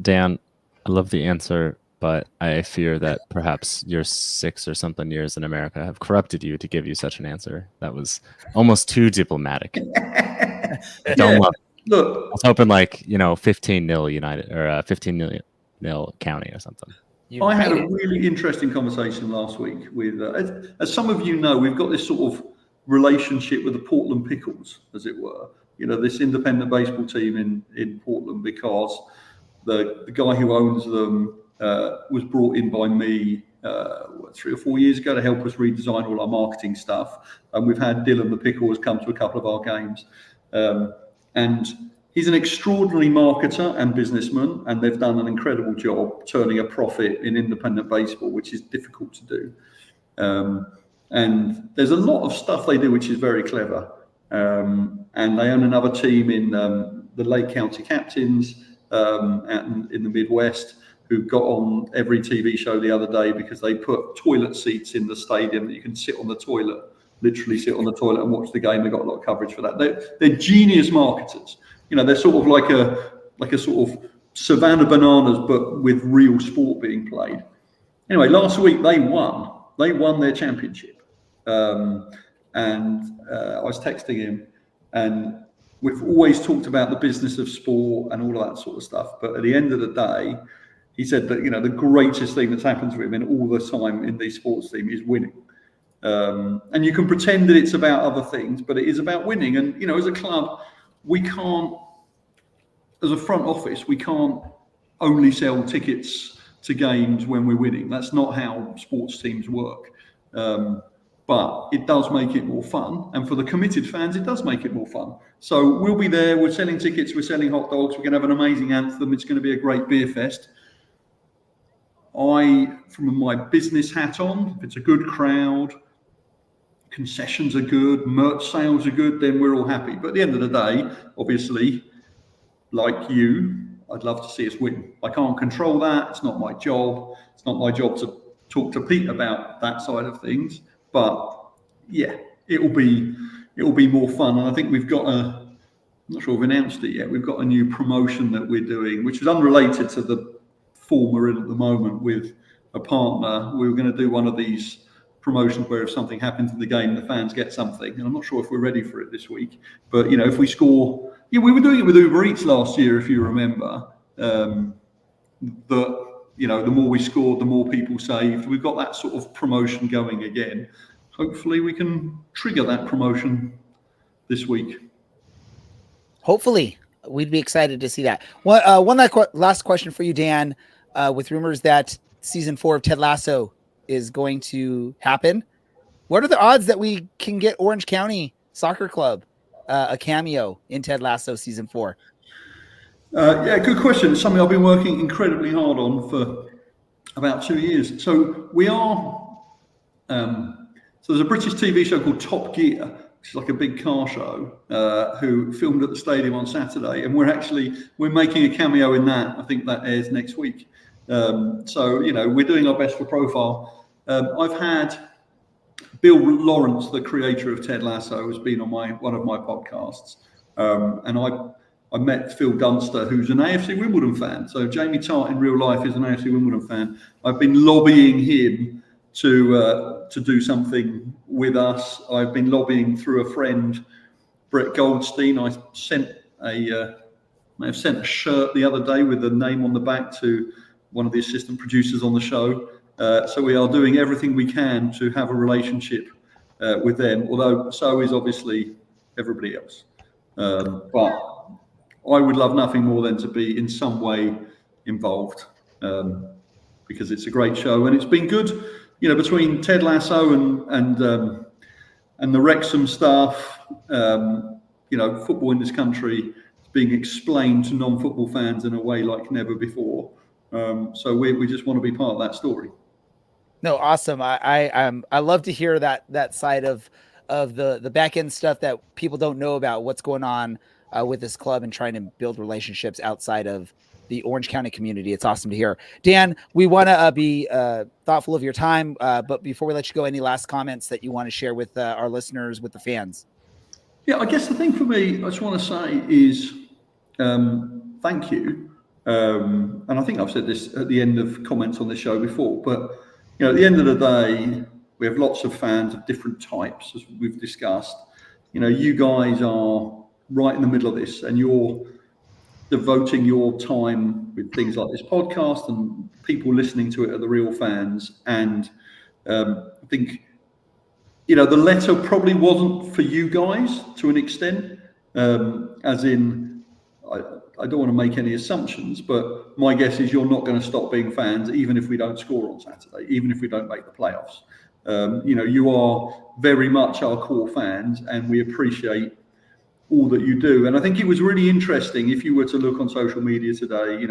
Dan, I love the answer, but I fear that perhaps your 6 or something years in America have corrupted you to give you such an answer. That was almost too diplomatic. I don't love it. Look, I was hoping 15-0 United or 15-0 County or something. I had a really interesting conversation last week with, as some of you know, we've got this sort of relationship with the Portland Pickles, as it were. This independent baseball team in Portland, because the guy who owns them was brought in by me 3 or 4 years ago to help us redesign all our marketing stuff. And we've had Dylan the Pickle has come to a couple of our games. And he's an extraordinary marketer and businessman, and they've done an incredible job turning a profit in independent baseball, which is difficult to do. And there's a lot of stuff they do which is very clever. And they own another team in the Lake County Captains in the Midwest, who got on every TV show the other day because they put toilet seats in the stadium that you can sit on the toilet, literally sit on the toilet and watch the game. They got a lot of coverage for that. They're genius marketers. They're sort of like a sort of Savannah Bananas, but with real sport being played. Anyway, last week they won. They won their championship. And I was texting him, and we've always talked about the business of sport and all of that sort of stuff. But at the end of the day, he said that, the greatest thing that's happened to him in all the time in these sports team is winning. And you can pretend that it's about other things, but it is about winning. And, as a club, we can't, as a front office, we can't only sell tickets to games when we're winning. That's not how sports teams work. But it does make it more fun. And for the committed fans, it does make it more fun. So we'll be there. We're selling tickets. We're selling hot dogs. We're going to have an amazing anthem. It's going to be a great beer fest. From my business hat on, if it's a good crowd, concessions are good, merch sales are good, then we're all happy. But at the end of the day, obviously, like you, I'd love to see us win. I can't control that. It's not my job. It's not my job to talk to Pete about that side of things. But yeah, it will be more fun. And I think we've got I'm not sure we've announced it yet. We've got a new promotion that we're doing, which is unrelated to the form we're in at the moment with a partner. We were going to do one of these promotions where if something happens in the game, the fans get something. And I'm not sure if we're ready for it this week. But, if we score... Yeah, we were doing it with Uber Eats last year, if you remember. The more we scored, the more people saved. We've got that sort of promotion going again. Hopefully we can trigger that promotion this week. Hopefully. We'd be excited to see that. One last question for you, Dan. With rumors that season 4 of Ted Lasso is going to happen, what are the odds that we can get Orange County Soccer Club a cameo in Ted Lasso season 4? Yeah, good question. It's something I've been working incredibly hard on for about 2 years. So we are, so there's a British TV show called Top Gear, which is like a big car show, who filmed at the stadium on Saturday. And we're making a cameo in that. I think that airs next week. So, we're doing our best for profile. I've had Bill Lawrence, the creator of Ted Lasso, has been on one of my podcasts. And I met Phil Dunster, who's an AFC Wimbledon fan. So Jamie Tart in real life is an AFC Wimbledon fan. I've been lobbying him to do something with us. I've been lobbying through a friend, Brett Goldstein. I may have sent a shirt the other day with the name on the back to one of the assistant producers on the show. So we are doing everything we can to have a relationship with them, although so is obviously everybody else. But I would love nothing more than to be in some way involved, because it's a great show and it's been good, between Ted Lasso and the Wrexham staff. Football in this country is being explained to non-football fans in a way like never before. So we just want to be part of that story. No, awesome. I love to hear that side of of the back end stuff that people don't know about what's going on with this club and trying to build relationships outside of the Orange County community. It's awesome to hear. Dan, we want to be thoughtful of your time, but before we let you go, any last comments that you want to share with our listeners, with the fans? Yeah, I guess the thing for me, I just want to say is thank you. And I think I've said this at the end of comments on this show before, but at the end of the day, we have lots of fans of different types, as we've discussed. You guys are right in the middle of this, and you're devoting your time with things like this podcast, and people listening to it are the real fans. And I think, the letter probably wasn't for you guys to an extent, as in, I don't want to make any assumptions, but my guess is you're not going to stop being fans, even if we don't score on Saturday, even if we don't make the playoffs. You are very much our core fans, and we appreciate all that you do. And I think it was really interesting, if you were to look on social media today,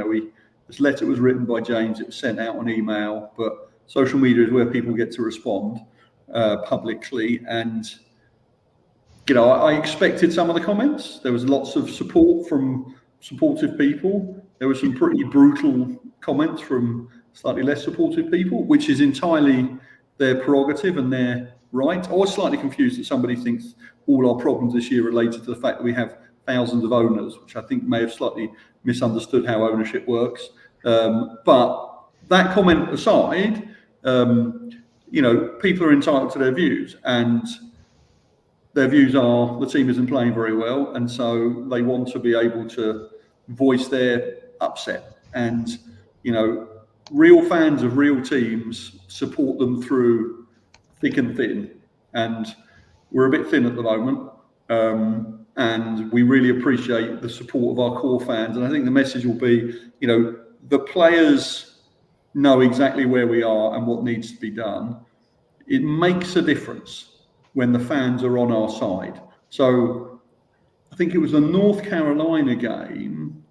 this letter was written by James, it was sent out on email, but social media is where people get to respond publicly. And, I expected some of the comments. There was lots of support from supportive people. There were some pretty brutal comments from slightly less supportive people, which is entirely their prerogative and their right. I was slightly confused that somebody thinks all our problems this year related to the fact that we have thousands of owners, which I think may have slightly misunderstood how ownership works. But that comment aside, people are entitled to their views, and their views are the team isn't playing very well, and so they want to be able to voice their upset. And, real fans of real teams support them through thick and thin. And we're a bit thin at the moment, and we really appreciate the support of our core fans. And I think the message will be, the players know exactly where we are and what needs to be done. It makes a difference when the fans are on our side. So I think it was the North Carolina game.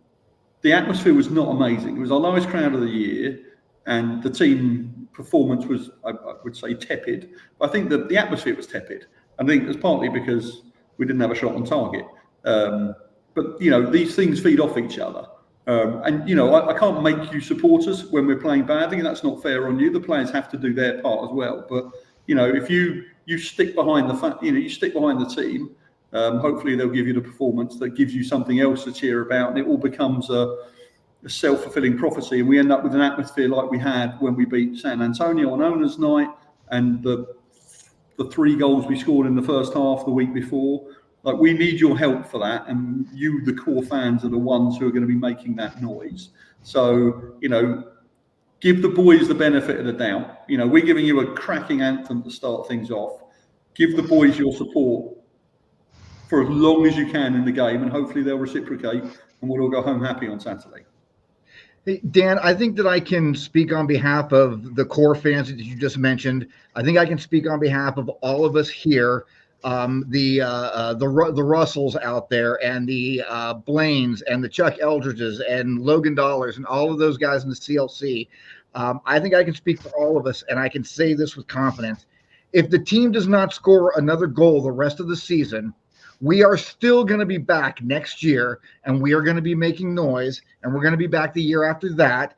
The atmosphere was not amazing. It was our lowest crowd of the year, and the team performance was, I would say, tepid. But I think that the atmosphere was tepid. I think it's partly because we didn't have a shot on target. But these things feed off each other. I can't make you support us when we're playing badly, and that's not fair on you. The players have to do their part as well. But if you stick behind you stick behind the team, hopefully they'll give you the performance that gives you something else to cheer about, and it all becomes a self-fulfilling prophecy. And we end up with an atmosphere like we had when we beat San Antonio on Owners' Night, and the 3 goals we scored in the first half the week before. Like, we need your help for that, and you, the core fans, are the ones who are going to be making that noise. So, give the boys the benefit of the doubt. We're giving you a cracking anthem to start things off. Give the boys your support for as long as you can in the game, and hopefully they'll reciprocate, and we'll all go home happy on Saturday. Hey, Dan, I think that I can speak on behalf of the core fans that you just mentioned. I think I can speak on behalf of all of us here, the Russells out there, and the Blaines, and the Chuck Eldridges, and Logan Dollars, and all of those guys in the CLC. I think I can speak for all of us, and I can say this with confidence. If the team does not score another goal the rest of the season, we are still going to be back next year, and we are going to be making noise, and we're going to be back the year after that.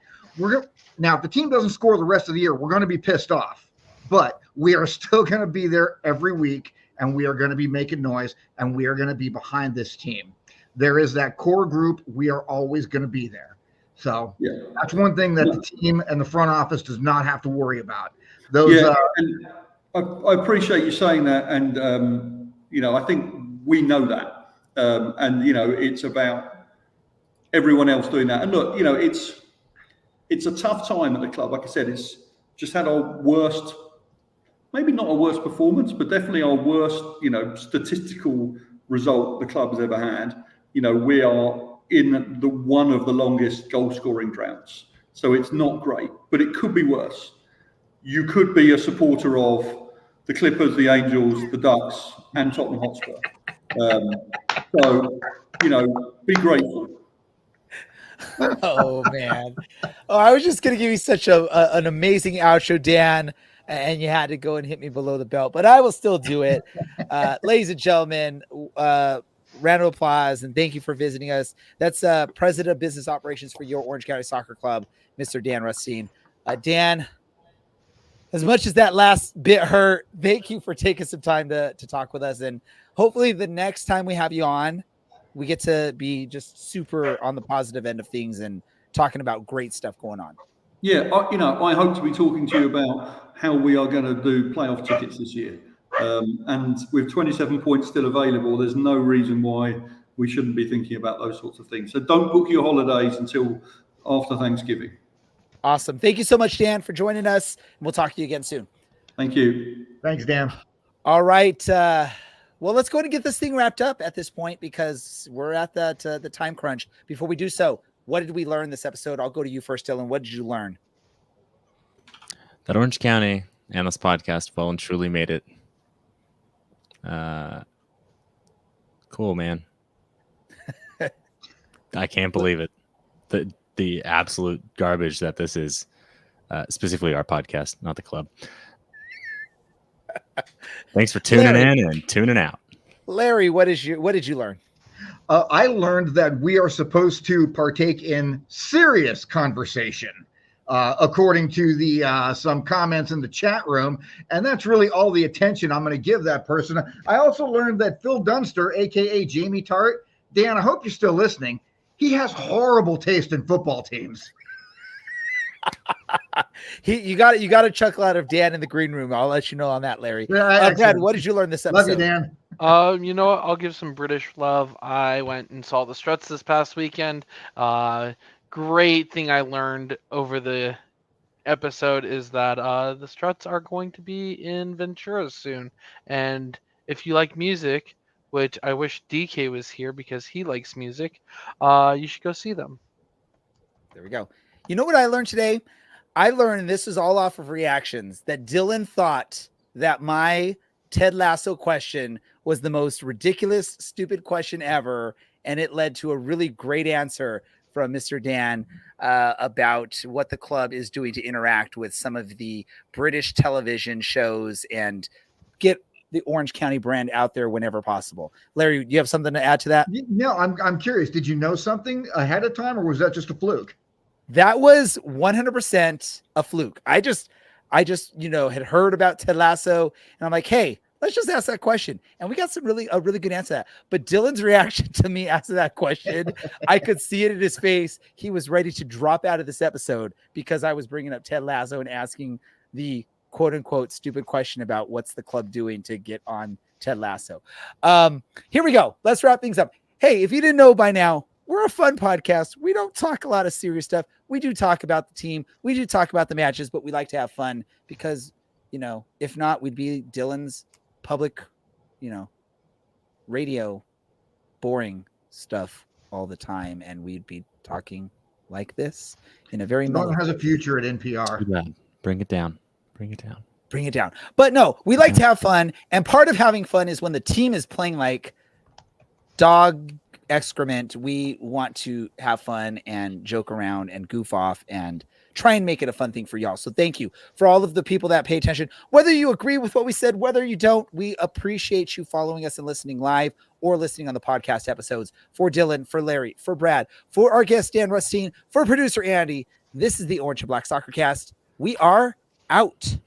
Now, if the team doesn't score the rest of the year, we're going to be pissed off, but we are still going to be there every week, and we are going to be making noise, and we are going to be behind this team. There is that core group. We are always going to be there. So that's one thing that the team and the front office does not have to worry about. And I appreciate you saying that, and I think we know that, and it's about everyone else doing that. And look, it's a tough time at the club. Like I said, it's just had our worst, maybe not our worst performance, but definitely our worst, statistical result the club has ever had. We are in one of the longest goal scoring droughts, so it's not great, but it could be worse. You could be a supporter of the Clippers, the Angels, the Ducks, and Tottenham Hotspur. So, be grateful. Oh, man. Oh, I was just going to give you such an amazing outro, Dan. and you had to go and hit me below the belt, but I will still do it. Ladies and gentlemen, round of applause and thank you for visiting us. That's President of Business Operations for your Orange County Soccer Club, Mr. Dan Rutstein. Dan, as much as that last bit hurt, thank you for taking some time to talk with us. And hopefully the next time we have you on, we get to be just super on the positive end of things and talking about great stuff going on. Yeah, I hope to be talking to you about how we are going to do playoff tickets this year. And with 27 points still available, there's no reason why we shouldn't be thinking about those sorts of things. So don't book your holidays until after Thanksgiving. Awesome. Thank you so much, Dan, for joining us. We'll talk to you again soon. Thank you. Thanks, Dan. All right. Well, let's go ahead and get this thing wrapped up at this point because we're at the time crunch. Before we do so, what did we learn this episode? I'll go to you first, Dylan. What did you learn? That Orange County and this podcast well and truly made it. Cool, man. I can't believe it. The absolute garbage that this is, specifically our podcast, not the club. Thanks for tuning in and tuning out. Larry, what did you learn? I learned that we are supposed to partake in serious conversation, according to the some comments in the chat room, and that's really all the attention I'm going to give that person. I also learned that Phil Dunster, aka Jamie Tart, Dan, I hope you're still listening. He has horrible taste in football teams. You got to chuckle out of Dan in the green room. I'll let you know on that, Larry. Brad, what did you learn this episode? Love you, Dan. You know what? I'll give some British love. I went and saw the Struts this past weekend. Great thing I learned over the episode is that the Struts are going to be in Ventura soon. And if you like music, which I wish DK was here because he likes music, you should go see them. There we go. You know what I learned today? I learned, and this is all off of reactions, that Dylan thought that my Ted Lasso question was the most ridiculous, stupid question ever, and it led to a really great answer from Mr. Dan about what the club is doing to interact with some of the British television shows and get the Orange County brand out there whenever possible. Larry, do you have something to add to that? No, I'm curious. Did you know something ahead of time, or was that just a fluke? That was 100% a fluke. I just, had heard about Ted Lasso, and I'm like, hey, let's just ask that question. And we got a really good answer to that. But Dylan's reaction to me asking that question, I could see it in his face. He was ready to drop out of this episode because I was bringing up Ted Lasso and asking the quote unquote stupid question about what's the club doing to get on Ted Lasso. Here we go. Let's wrap things up. Hey, if you didn't know by now, we're a fun podcast. We don't talk a lot of serious stuff. We do talk about the team. We do talk about the matches, but we like to have fun because, if not, we'd be Dylan's public, radio, boring stuff all the time. And we'd be talking like this in a very No one has a future at NPR. Bring it down. Bring it down. But no, we like to have fun. And part of having fun is when the team is playing like dog excrement. We want to have fun and joke around and goof off and try and make it a fun thing for y'all. So thank you for all of the people that pay attention. Whether you agree with what we said, whether you don't, we appreciate you following us and listening live or listening on the podcast episodes. For Dylan, for Larry, for Brad, for our guest Dan Rutstein, for producer Andy, this is the Orange and Black Soccercast. We are out.